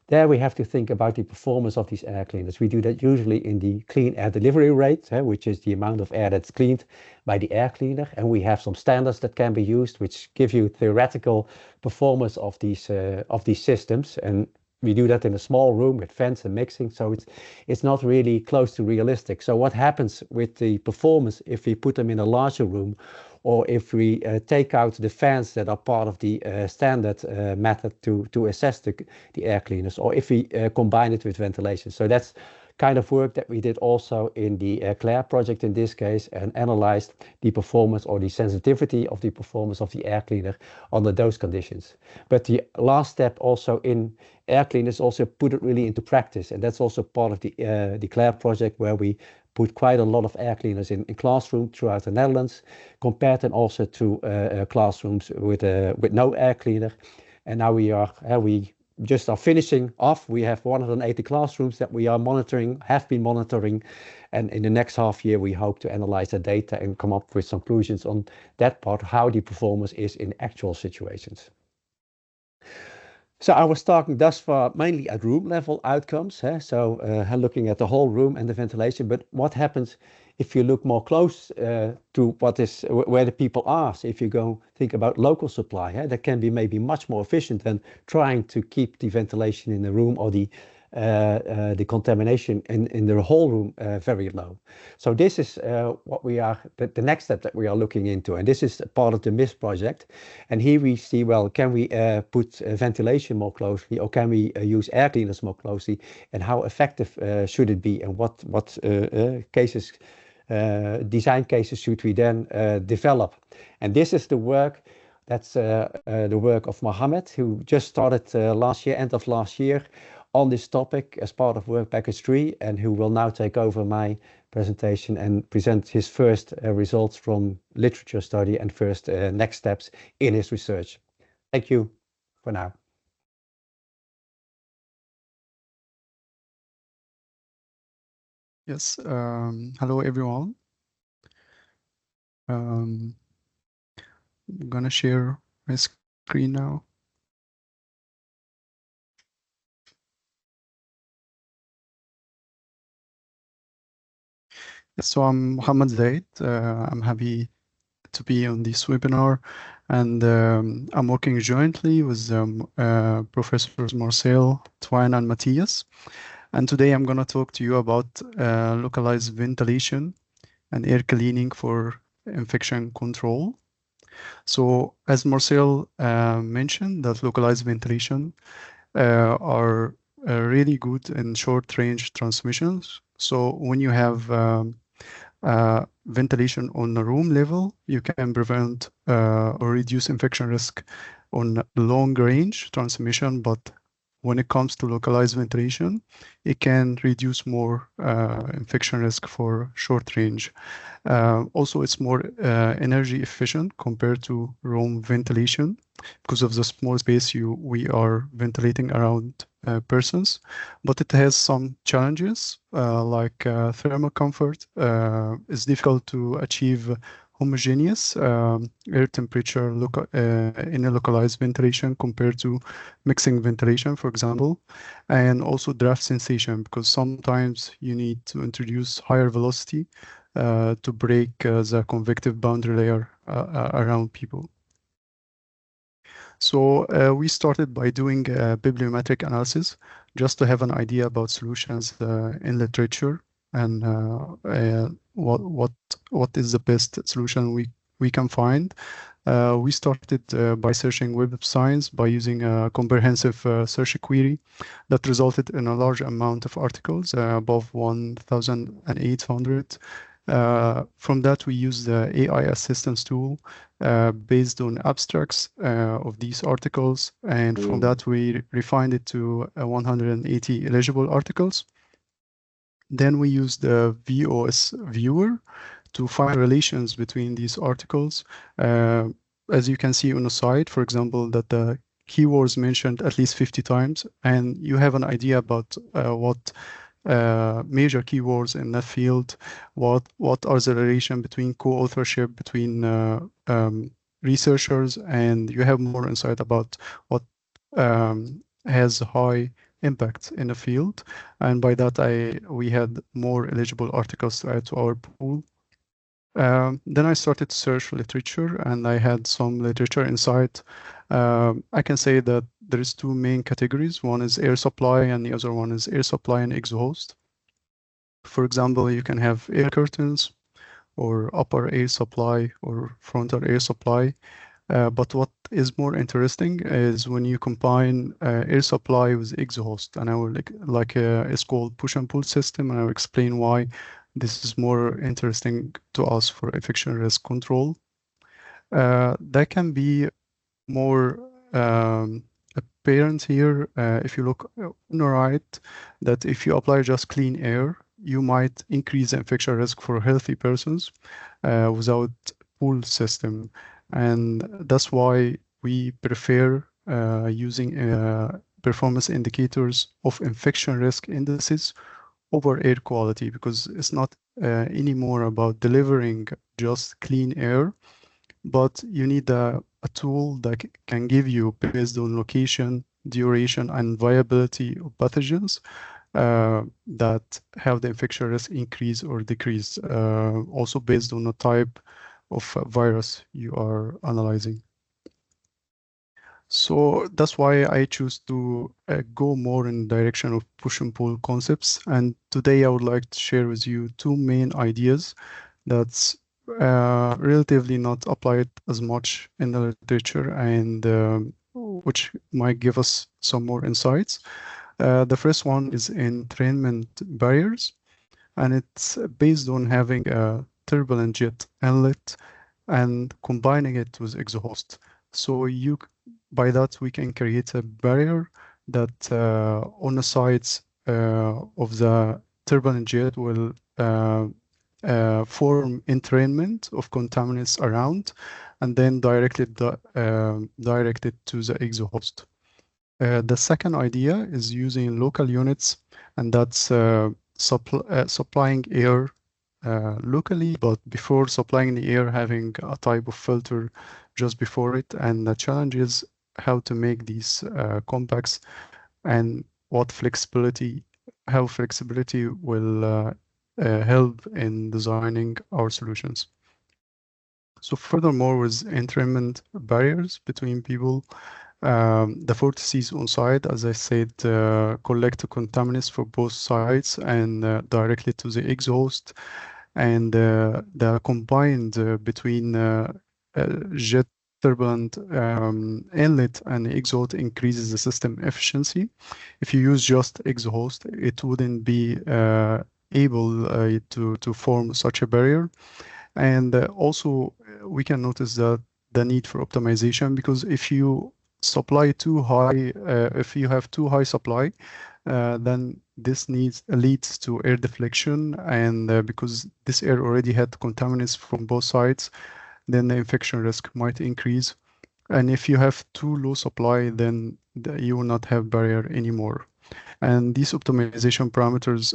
There we have to think about the performance of these air cleaners. We do that usually in the clean air delivery rate, which is the amount of air that's cleaned by the air cleaner. And we have some standards that can be used, which give you theoretical performance of these systems. And we do that in a small room with fans and mixing, so it's not really close to realistic. So what happens with the performance if we put them in a larger room, or if we take out the fans that are part of the standard method to assess the air cleaners, or if we combine it with ventilation? So that's kind of work that we did also in the Claire project in this case, and analyzed the performance or the sensitivity of the performance of the air cleaner under those conditions. But the last step also in air cleaners also put it really into practice, and that's also part of the Claire project, where we put quite a lot of air cleaners in classrooms throughout the Netherlands, compared and also to classrooms with no air cleaner. And now we just are finishing off. We have 180 classrooms that we are monitoring, have been monitoring, and in the next half year we hope to analyze the data and come up with some conclusions on that part, how the performance is in actual situations. So I was talking thus far mainly at room level outcomes, so looking at the whole room and the ventilation. But what happens if you look more close to where the people are? So if you go think about local supply, that can be maybe much more efficient than trying to keep the ventilation in the room or the contamination in the whole room very low. So this is what we are, the next step that we are looking into, and this is part of the MISS project. And here we see, well, can we put ventilation more closely, or can we use air cleaners more closely, and how effective should it be, and what cases, design cases should we then develop? And this is the work. That's the work of Mohammed, who just started last year, end of last year, on this topic as part of Work Package 3, and who will now take over my presentation and present his first results from literature study and first next steps in his research. Thank you for now. Yes, hello everyone. I'm gonna share my screen now. So I'm Mohammed Zaid. I'm happy to be on this webinar, and I'm working jointly with Professors Marcel, Twine, and Matthias. And today I'm going to talk to you about localized ventilation and air cleaning for infection control. So as Marcel mentioned, that localized ventilation are really good in short-range transmissions. So when you have ventilation on the room level, you can prevent or reduce infection risk on long-range transmission, but when it comes to localized ventilation, it can reduce more infection risk for short range. Also, it's more energy efficient compared to room ventilation because of the small space we are ventilating around persons, but it has some challenges like thermal comfort. It's difficult to achieve homogeneous air temperature in a localized ventilation compared to mixing ventilation, for example, and also draft sensation, because sometimes you need to introduce higher velocity to break the convective boundary layer around people. So we started by doing a bibliometric analysis just to have an idea about solutions in literature and what is the best solution we can find. We started by searching Web of Science by using a comprehensive search query that resulted in a large amount of articles, above 1,800. From that, we used the AI assistance tool based on abstracts of these articles. And from that, we refined it to 180 eligible articles. Then we use the VOS viewer to find relations between these articles. As you can see on the side, for example, that the keywords mentioned at least 50 times, and you have an idea about what major keywords in that field, what are the relation between co-authorship between researchers, and you have more insight about what has high impact in the field. And by that, we had more eligible articles to add to our pool. Then I started to search for literature, and I had some literature insight. I can say that there is two main categories. One is air supply, and the other one is air supply and exhaust. For example, you can have air curtains, or upper air supply, or frontal air supply. But what is more interesting is when you combine air supply with exhaust, and I will it's called push and pull system, and I will explain why this is more interesting to us for infection risk control. That can be more apparent here if you look on the right, that if you apply just clean air, you might increase the infection risk for healthy persons without pull system. And that's why we prefer using performance indicators of infection risk indices over air quality, because it's not anymore about delivering just clean air, but you need a tool that can give you, based on location, duration, and viability of pathogens, that have the infection risk increase or decrease, also based on the type of virus you are analyzing. So that's why I choose to go more in the direction of push and pull concepts. And today I would like to share with you two main ideas that's relatively not applied as much in the literature, and which might give us some more insights. The first one is entrainment barriers, and it's based on having a turbulent jet inlet and combining it with exhaust. So by that we can create a barrier that on the sides of the turbulent jet will form entrainment of contaminants around, and then direct it to the exhaust. The second idea is using local units, and that's supplying air locally, but before supplying the air, having a type of filter just before it. And the challenge is how to make these compacts, and how flexibility will help in designing our solutions. So furthermore, with entrainment barriers between people, the vortices on site, as I said, collect the contaminants for both sides and directly to the exhaust. And the combined between jet turbulent inlet and exhaust increases the system efficiency. If you use just exhaust, it wouldn't be able to form such a barrier. And also we can notice that the need for optimization, because if you supply too high, if you have too high supply, then this leads to air deflection, and because this air already had contaminants from both sides, then the infection risk might increase. And if you have too low supply, then you will not have barrier anymore. And these optimization parameters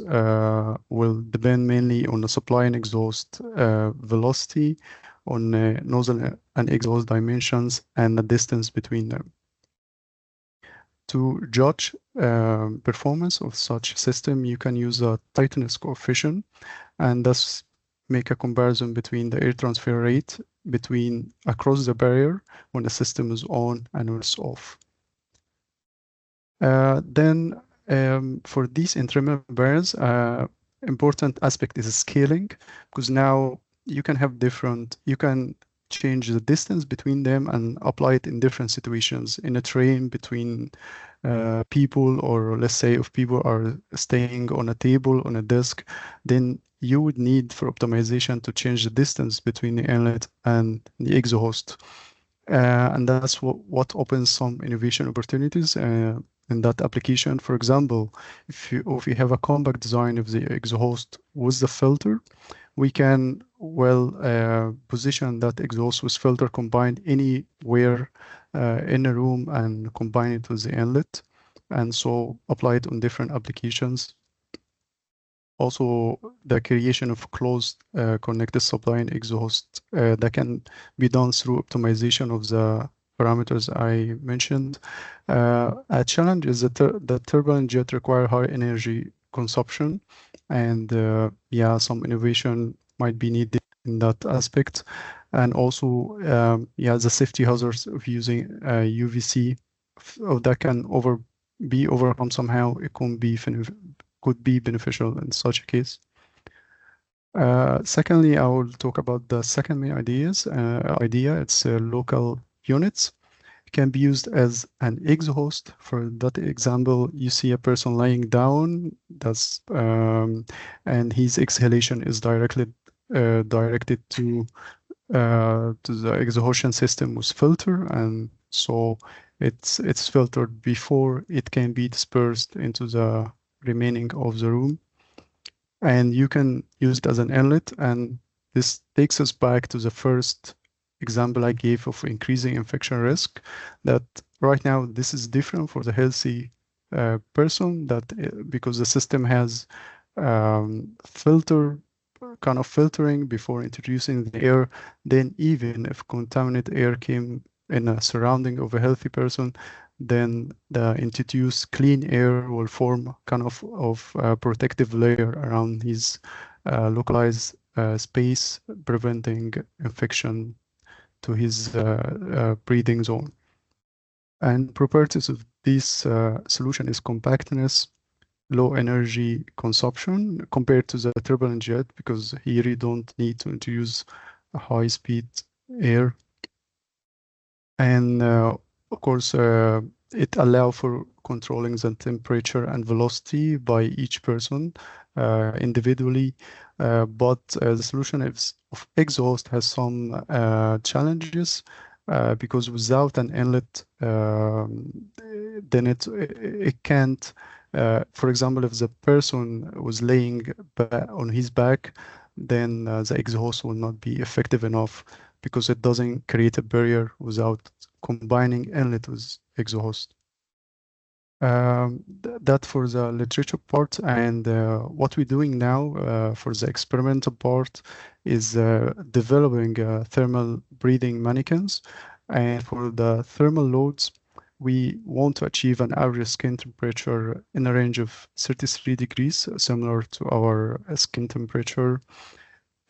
will depend mainly on the supply and exhaust velocity, on nozzle and exhaust dimensions, and the distance between them. To judge performance of such system, you can use a tightness coefficient, and thus make a comparison between the air transfer rate across the barrier when the system is on and when it's off. Then for these entrainment barriers, important aspect is scaling, because now you can change the distance between them and apply it in different situations, in a train, between people, or let's say if people are staying on a table, on a desk, then you would need for optimization to change the distance between the inlet and the exhaust. And that's what opens some innovation opportunities. in that application. For example, if you have a compact design of the exhaust with the filter, we can position that exhaust with filter combined anywhere in a room and combine it with the inlet, and so apply it on different applications. Also, the creation of closed connected supply and exhaust that can be done through optimization of the parameters I mentioned. A challenge is that the turbine jet require high energy consumption, and yeah, some innovation might be needed in that aspect. And also, yeah, the safety hazards of using UVC that can be overcome somehow. It could be beneficial in such a case. Secondly, I will talk about the second main idea. It's local units. It can be used as an exhaust. For that example, you see a person lying down, and his exhalation is directed to the exhaustion system with filter, and so it's filtered before it can be dispersed into the remaining of the room. And you can use it as an inlet, and this takes us back to the first example I gave of increasing infection risk, that right now this is different for the healthy person, that because the system has filtering before introducing the air, then even if contaminated air came in a surrounding of a healthy person, then the introduced clean air will form kind of protective layer around his localized space, preventing infection to his breathing zone. And properties of this solution is compactness, low energy consumption compared to the turbulent jet, because here you don't need to introduce a high speed air. And of course, it allows for controlling the temperature and velocity by each person individually. But the solution of exhaust has some challenges because without an inlet, then it can't. For example, if the person was laying on his back, then the exhaust will not be effective enough, because it doesn't create a barrier without combining inlet with exhaust. That for the literature part, and what we're doing now for the experimental part is developing thermal breathing mannequins. And for the thermal loads, we want to achieve an average skin temperature in a range of 33 degrees, similar to our skin temperature.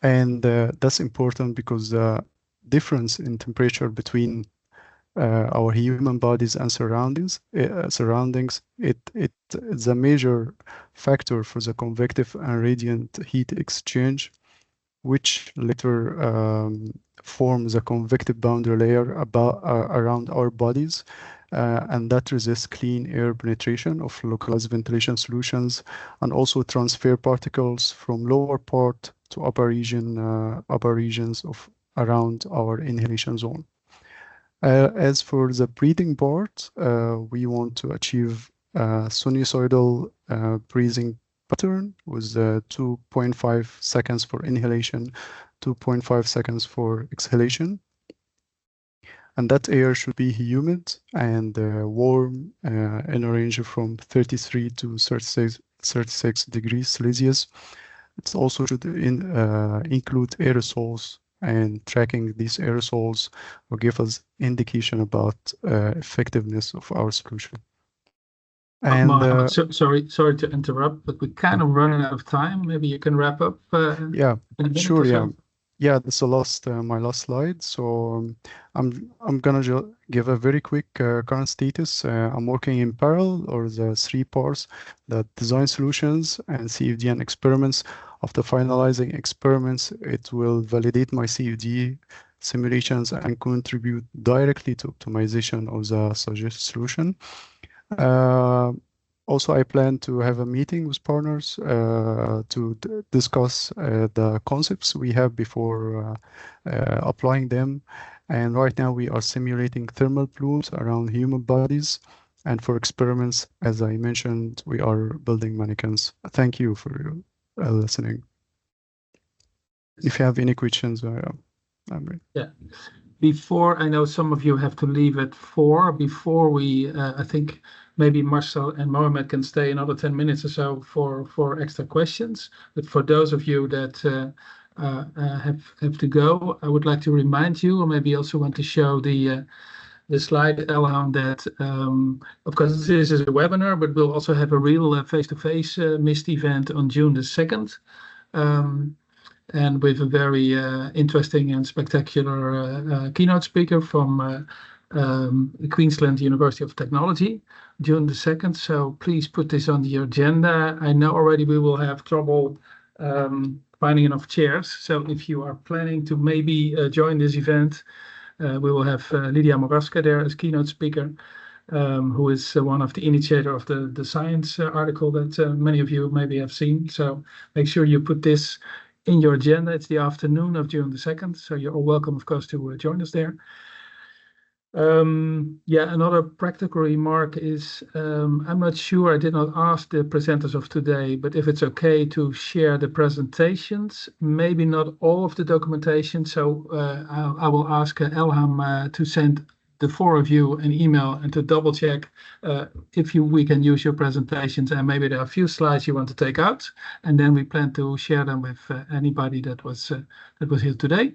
And that's important because the difference in temperature between our human bodies and surroundings, it's a major factor for the convective and radiant heat exchange, which later forms a convective boundary layer around our bodies, and that resists clean air penetration of localized ventilation solutions, and also transfer particles from lower part to upper regions of around our inhalation zone. As for the breathing part, we want to achieve a sinusoidal breathing pattern with 2.5 seconds for inhalation, 2.5 seconds for exhalation. And that air should be humid and warm in a range from 33 to 36 degrees Celsius. It also should include aerosols, and tracking these aerosols will give us indication about effectiveness of our solution. And sorry to interrupt, but we're kind of running out of time. Maybe you can wrap up. Yeah, sure. Yeah. Yeah, that's my last slide. So I'm gonna give a very quick current status. I'm working in parallel, or the three parts: the design solutions and CFD and experiments. After finalizing experiments, it will validate my CFD simulations and contribute directly to optimization of the suggested solution. Also, I plan to have a meeting with partners to discuss the concepts we have before applying them. And right now we are simulating thermal plumes around human bodies. And for experiments, as I mentioned, we are building mannequins. Thank you for listening. If you have any questions, I'm ready. Yeah. Before, I know some of you have to leave at 4. Before we, I think maybe Marcel and Mohamed can stay another 10 minutes or so for extra questions. But for those of you that have to go, I would like to remind you, or maybe also want to show the slide, Elham, that of course this is a webinar, but we'll also have a real face-to-face MIST event on June the 2nd. And with a very interesting and spectacular keynote speaker from Queensland University of Technology, June the 2nd. So please put this on your agenda. I know already we will have trouble finding enough chairs. So if you are planning to maybe join this event, we will have Lydia Moraska there as keynote speaker, who is one of the initiator of the science article that many of you maybe have seen. So make sure you put this in your agenda. It's the afternoon of June the 2nd, so you're all welcome, of course, to join us there. Yeah, another practical remark is, I'm not sure, I did not ask the presenters of today, but if it's okay to share the presentations, maybe not all of the documentation. So I will ask Elham to send the 4 of you an email and to double check if we can use your presentations, and maybe there are a few slides you want to take out, and then we plan to share them with anybody that was here today.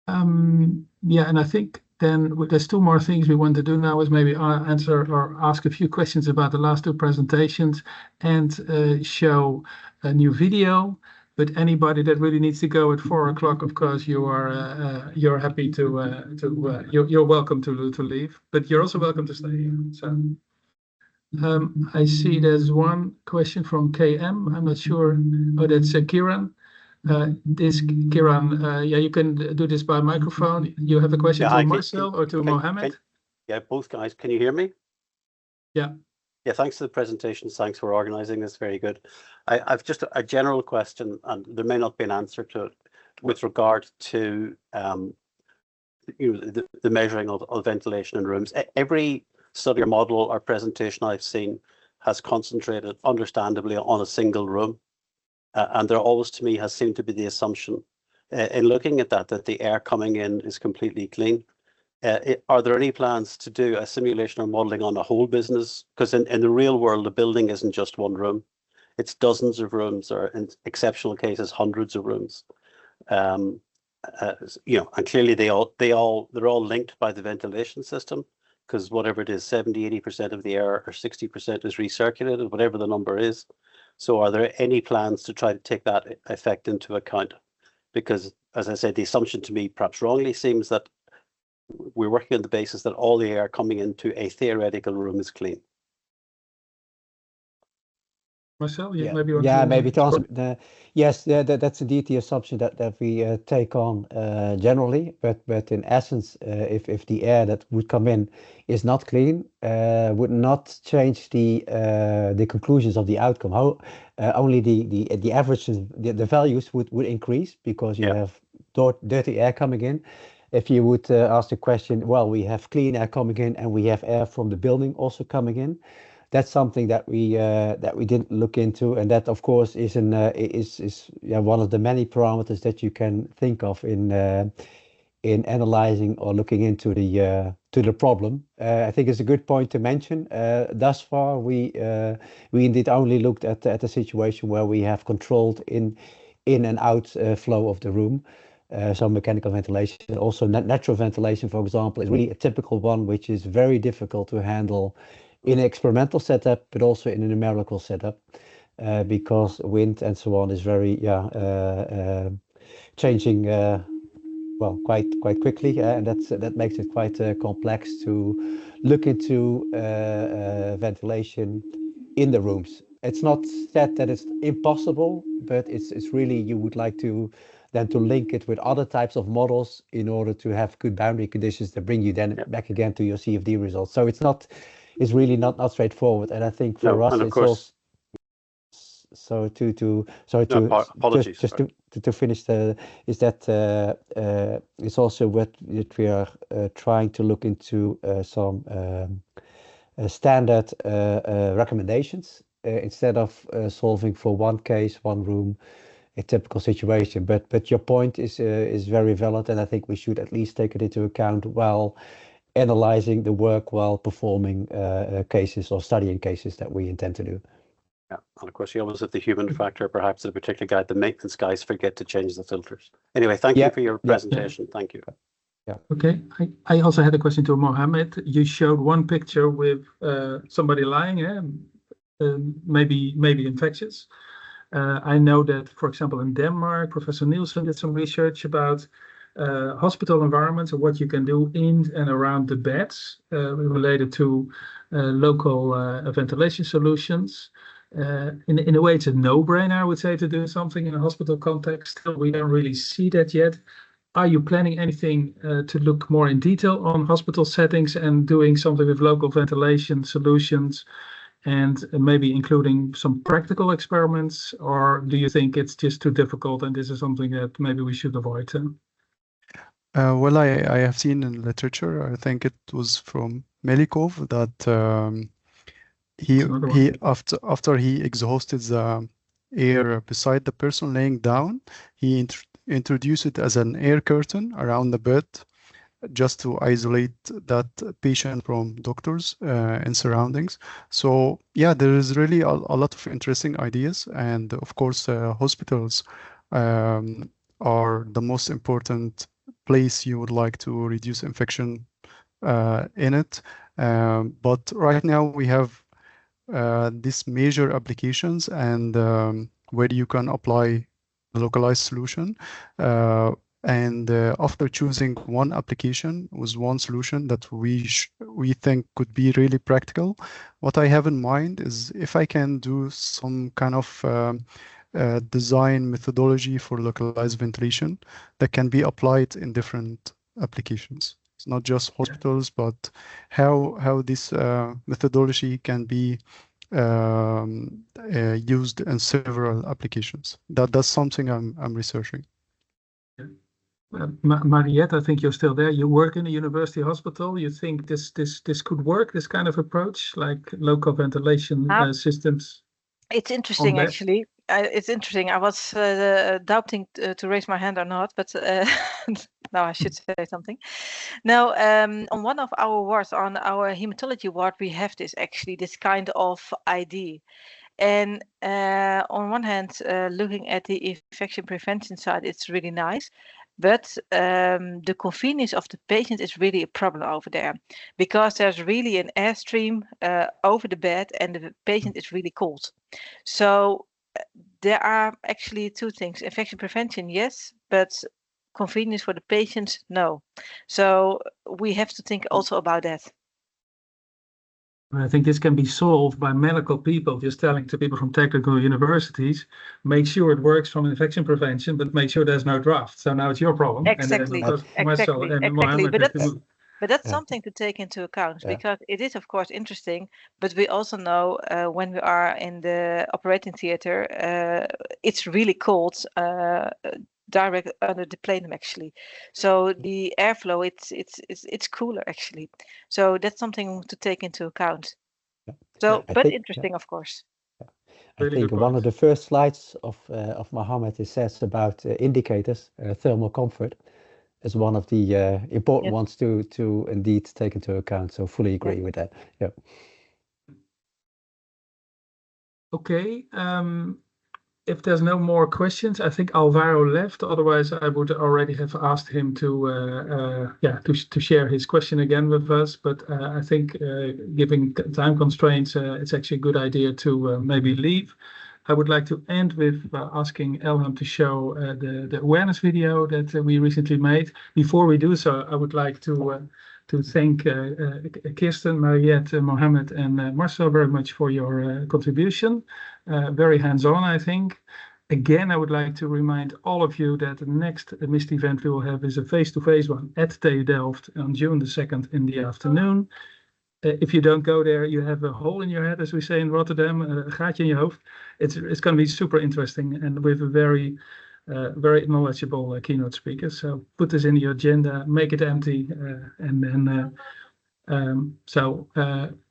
Yeah, and I think then there's 2 more things we want to do now, is maybe answer or ask a few questions about the last 2 presentations and show a new video. But anybody that really needs to go at 4 o'clock, of course, you're happy you're welcome to leave, but you're also welcome to stay here. So I see there's one question from KM. I'm not sure. Oh, that's Kiran. This Kiran, yeah, you can do this by microphone. You have a question to Marcel or to Mohamed? Yeah, both guys. Can you hear me? Yeah. Yeah, thanks for the presentations. Thanks for organizing this. Very good. I've just a general question, and there may not be an answer to it, with regard to the measuring of ventilation in rooms. Every study or model or presentation I've seen has concentrated, understandably, on a single room. And there always, to me, has seemed to be the assumption in looking at that the air coming in is completely clean. Are there any plans to do a simulation or modeling on a whole business? Because in the real world, a building isn't just one room. It's dozens of rooms, or in exceptional cases, hundreds of rooms. And clearly they're all linked by the ventilation system, because whatever it is, 70–80% of the air or 60% is recirculated, whatever the number is. So are there any plans to try to take that effect into account? Because, as I said, the assumption to me, perhaps wrongly, seems that we're working on the basis that all the air coming into a theoretical room is clean. Marcel, maybe to answer. Yes, that's indeed the assumption that we take on generally. But in essence, if the air that would come in is not clean, would not change the conclusions of the outcome. Only the averages, the values would increase, because you have dirty air coming in. If you would ask the question, well, we have clean air coming in and we have air from the building also coming in. That's something that we didn't look into, and that, of course, is one of the many parameters that you can think of in analyzing or looking into the problem. I think it's a good point to mention. Thus far, we indeed only looked at the situation where we have controlled in and out flow of the room. So mechanical ventilation, also natural ventilation, for example, is really a typical one, which is very difficult to handle in an experimental setup, but also in a numerical setup, because wind and so on is very changing well quite quickly, and that makes it quite complex to look into ventilation in the rooms. It's not said that it's impossible, but it's really, you would like to link it with other types of models in order to have good boundary conditions that bring you then back again to your CFD results. So it's really not straightforward, and I think for us, it's also apologies. Just to finish it's also what we are trying to look into some standard recommendations instead of solving for one case, one room, a typical situation. But your point is very valid, and I think we should at least take it into account while analyzing the work, while performing cases or studying cases that we intend to do. Yeah, and of course you always have the human factor, perhaps in a particular guide, the maintenance guys forget to change the filters. Anyway, thank you for your presentation. Thank you. Yeah. Okay, I also had a question to Mohammed. You showed one picture with somebody lying, maybe infectious. I know that, for example, in Denmark, Professor Nielsen did some research about hospital environments and what you can do in and around the beds related to local ventilation solutions. In a way, it's a no-brainer, I would say, to do something in a hospital context. We don't really see that yet. Are you planning anything to look more in detail on hospital settings and doing something with local ventilation solutions, and maybe including some practical experiments? Or do you think it's just too difficult and this is something that maybe we should avoid? Well, I have seen in literature, I think it was from Melikov, that he after he exhausted the air beside the person laying down, he introduced it as an air curtain around the bed, just to isolate that patient from doctors and surroundings. So yeah, there is really a lot of interesting ideas, and of course hospitals are the most important place you would like to reduce infection in it. But right now we have these major applications, and where you can apply the localized solution. And after choosing one application with one solution that we think could be really practical, what I have in mind is if I can do some kind of design methodology for localized ventilation that can be applied in different applications. It's not just hospitals, but how this methodology can be used in several applications. That's something I'm researching. Mariette, I think you're still there. You work in a university hospital. You think this could work, this kind of approach, like local ventilation systems? It's interesting, actually. It's interesting. I was doubting to raise my hand or not, but now I should say something. Now, on one of our wards, on our hematology ward, we have this kind of idea. And on one hand, looking at the infection prevention side, it's really nice. But the convenience of the patient is really a problem over there, because there's really an airstream over the bed and the patient is really cold. So there are actually two things: infection prevention, yes, but convenience for the patient, no. So we have to think also about that. I think this can be solved by medical people just telling to people from technical universities, make sure it works from infection prevention, but make sure there's no draft. So now it's your problem. Exactly. But that's something to take into account, because it is, of course, interesting. But we also know when we are in the operating theater, it's really cold. Direct under the plenum, actually. So the airflow, it's cooler, actually. So that's something to take into account. So, but interesting, of course. I think one of the first slides of Mohammed, it says about indicators, thermal comfort, is one of the important ones to indeed take into account. So fully agree with that. Yeah. Okay. If there's no more questions, I think Alvaro left. Otherwise, I would already have asked him to share his question again with us. But I think given time constraints, it's actually a good idea to maybe leave. I would like to end with asking Elham to show the awareness video that we recently made. Before we do so, I would like to thank Kirsten, Mariette, Mohammed, and Marcel very much for your contribution. Very hands-on, I think. Again, I would like to remind all of you that the next MIST event we will have is a face-to-face one at TU Delft on June the 2nd in the afternoon. If you don't go there, you have a hole in your head, as we say in Rotterdam, een gaatje in je hoofd. It's going to be super interesting, and with a very knowledgeable keynote speaker. So put this in your agenda, make it empty, and then So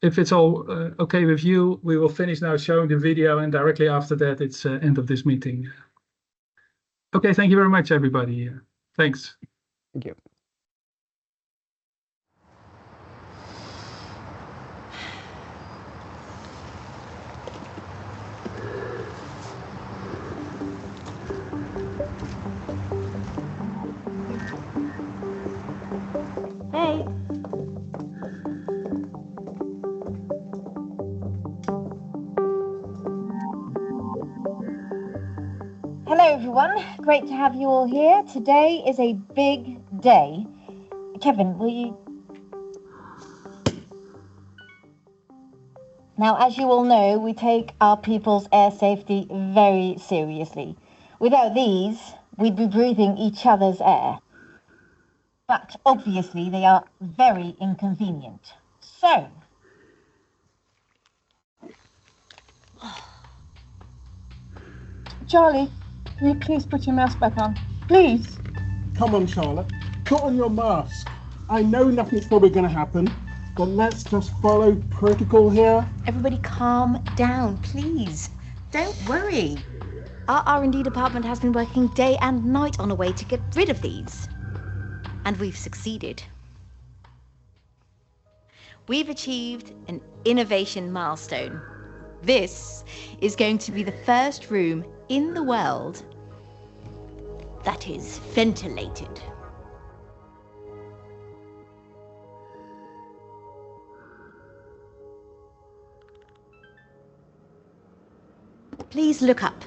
if it's all okay with you, we will finish now showing the video, and directly after that, it's end of this meeting. Okay, thank you very much, everybody. Thanks. Thank you. Hey. Hello everyone, great to have you all here. Today is a big day. Kevin, will you? Now, as you all know, we take our people's air safety very seriously. Without these, we'd be breathing each other's air. But obviously they are very inconvenient. So, Charlie, can you please put your mask back on? Please. Come on, Charlotte. Put on your mask. I know nothing's probably going to happen, but let's just follow protocol here. Everybody calm down, please. Don't worry. Our R&D department has been working day and night on a way to get rid of these. And we've succeeded. We've achieved an innovation milestone. This is going to be the first room in the world that is ventilated. Please look up.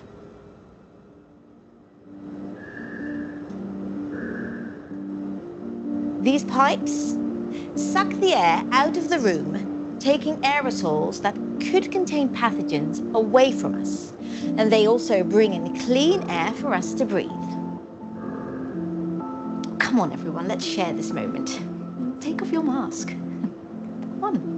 These pipes suck the air out of the room, taking aerosols that could contain pathogens away from us. And they also bring in clean air for us to breathe. Come on, everyone, let's share this moment. Take off your mask. Come on.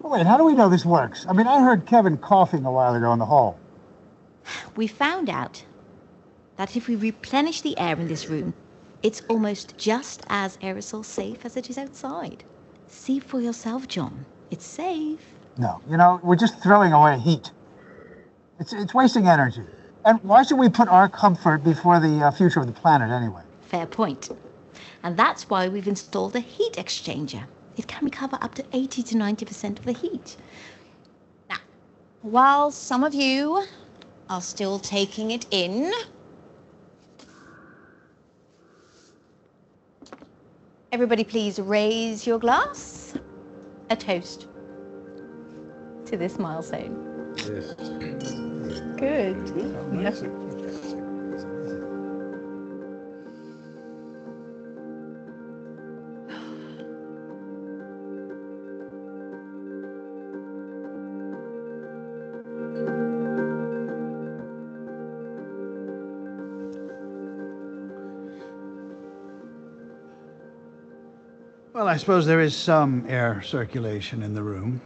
Wait, how do we know this works? I mean, I heard Kevin coughing a while ago in the hall. We found out that if we replenish the air in this room, it's almost just as aerosol safe as it is outside. See for yourself, John. It's safe. No, you know, we're just throwing away heat. It's wasting energy. And why should we put our comfort before the future of the planet anyway? Fair point. And that's why we've installed a heat exchanger. It can recover up to 80 to 90% of the heat. Now, while some of you are still taking it in, everybody please raise your glass. A toast to this milestone. Yes. Good. Yes. Well, I suppose there is some air circulation in the room.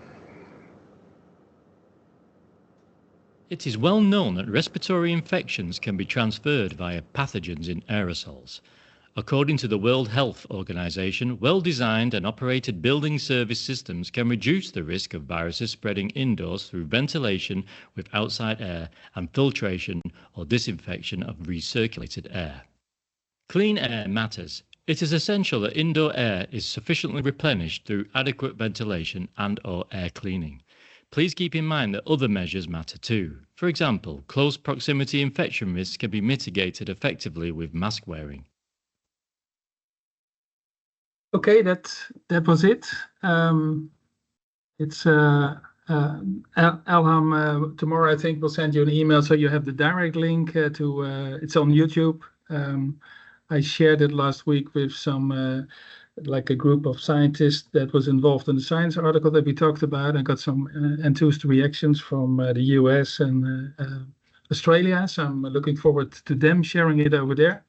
It is well known that respiratory infections can be transferred via pathogens in aerosols. According to the World Health Organization, well-designed and operated building service systems can reduce the risk of viruses spreading indoors through ventilation with outside air and filtration or disinfection of recirculated air. Clean air matters. It is essential that indoor air is sufficiently replenished through adequate ventilation and/or air cleaning. Please keep in mind that other measures matter too. For example, close proximity infection risks can be mitigated effectively with mask wearing. Okay, that was it. It's Elham tomorrow. I think will send you an email so you have the direct link to. It's on YouTube. I shared it last week with some like a group of scientists that was involved in the science article that we talked about, and got some enthused reactions from the US and Australia. So I'm looking forward to them sharing it over there.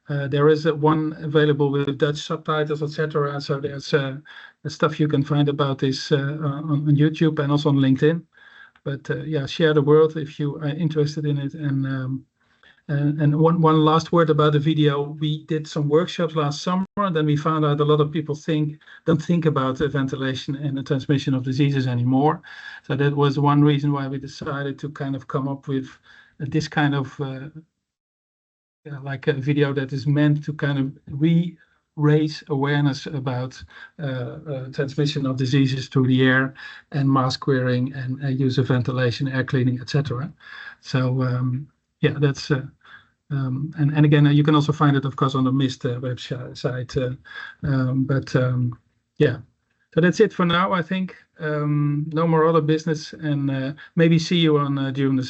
There is one available with Dutch subtitles, etc. So there's stuff you can find about this on YouTube and also on LinkedIn. But yeah, share the word if you are interested in it. And one last word about the video. We did some workshops last summer, and then we found out a lot of people don't think about ventilation and the transmission of diseases anymore. So that was one reason why we decided to kind of come up with this kind of like a video that is meant to kind of raise awareness about transmission of diseases through the air and mask wearing and use of ventilation, air cleaning, etc. So yeah, that's and again, you can also find it, of course, on the MIST website. Yeah, so that's it for now. I think no more other business, and maybe see you on during the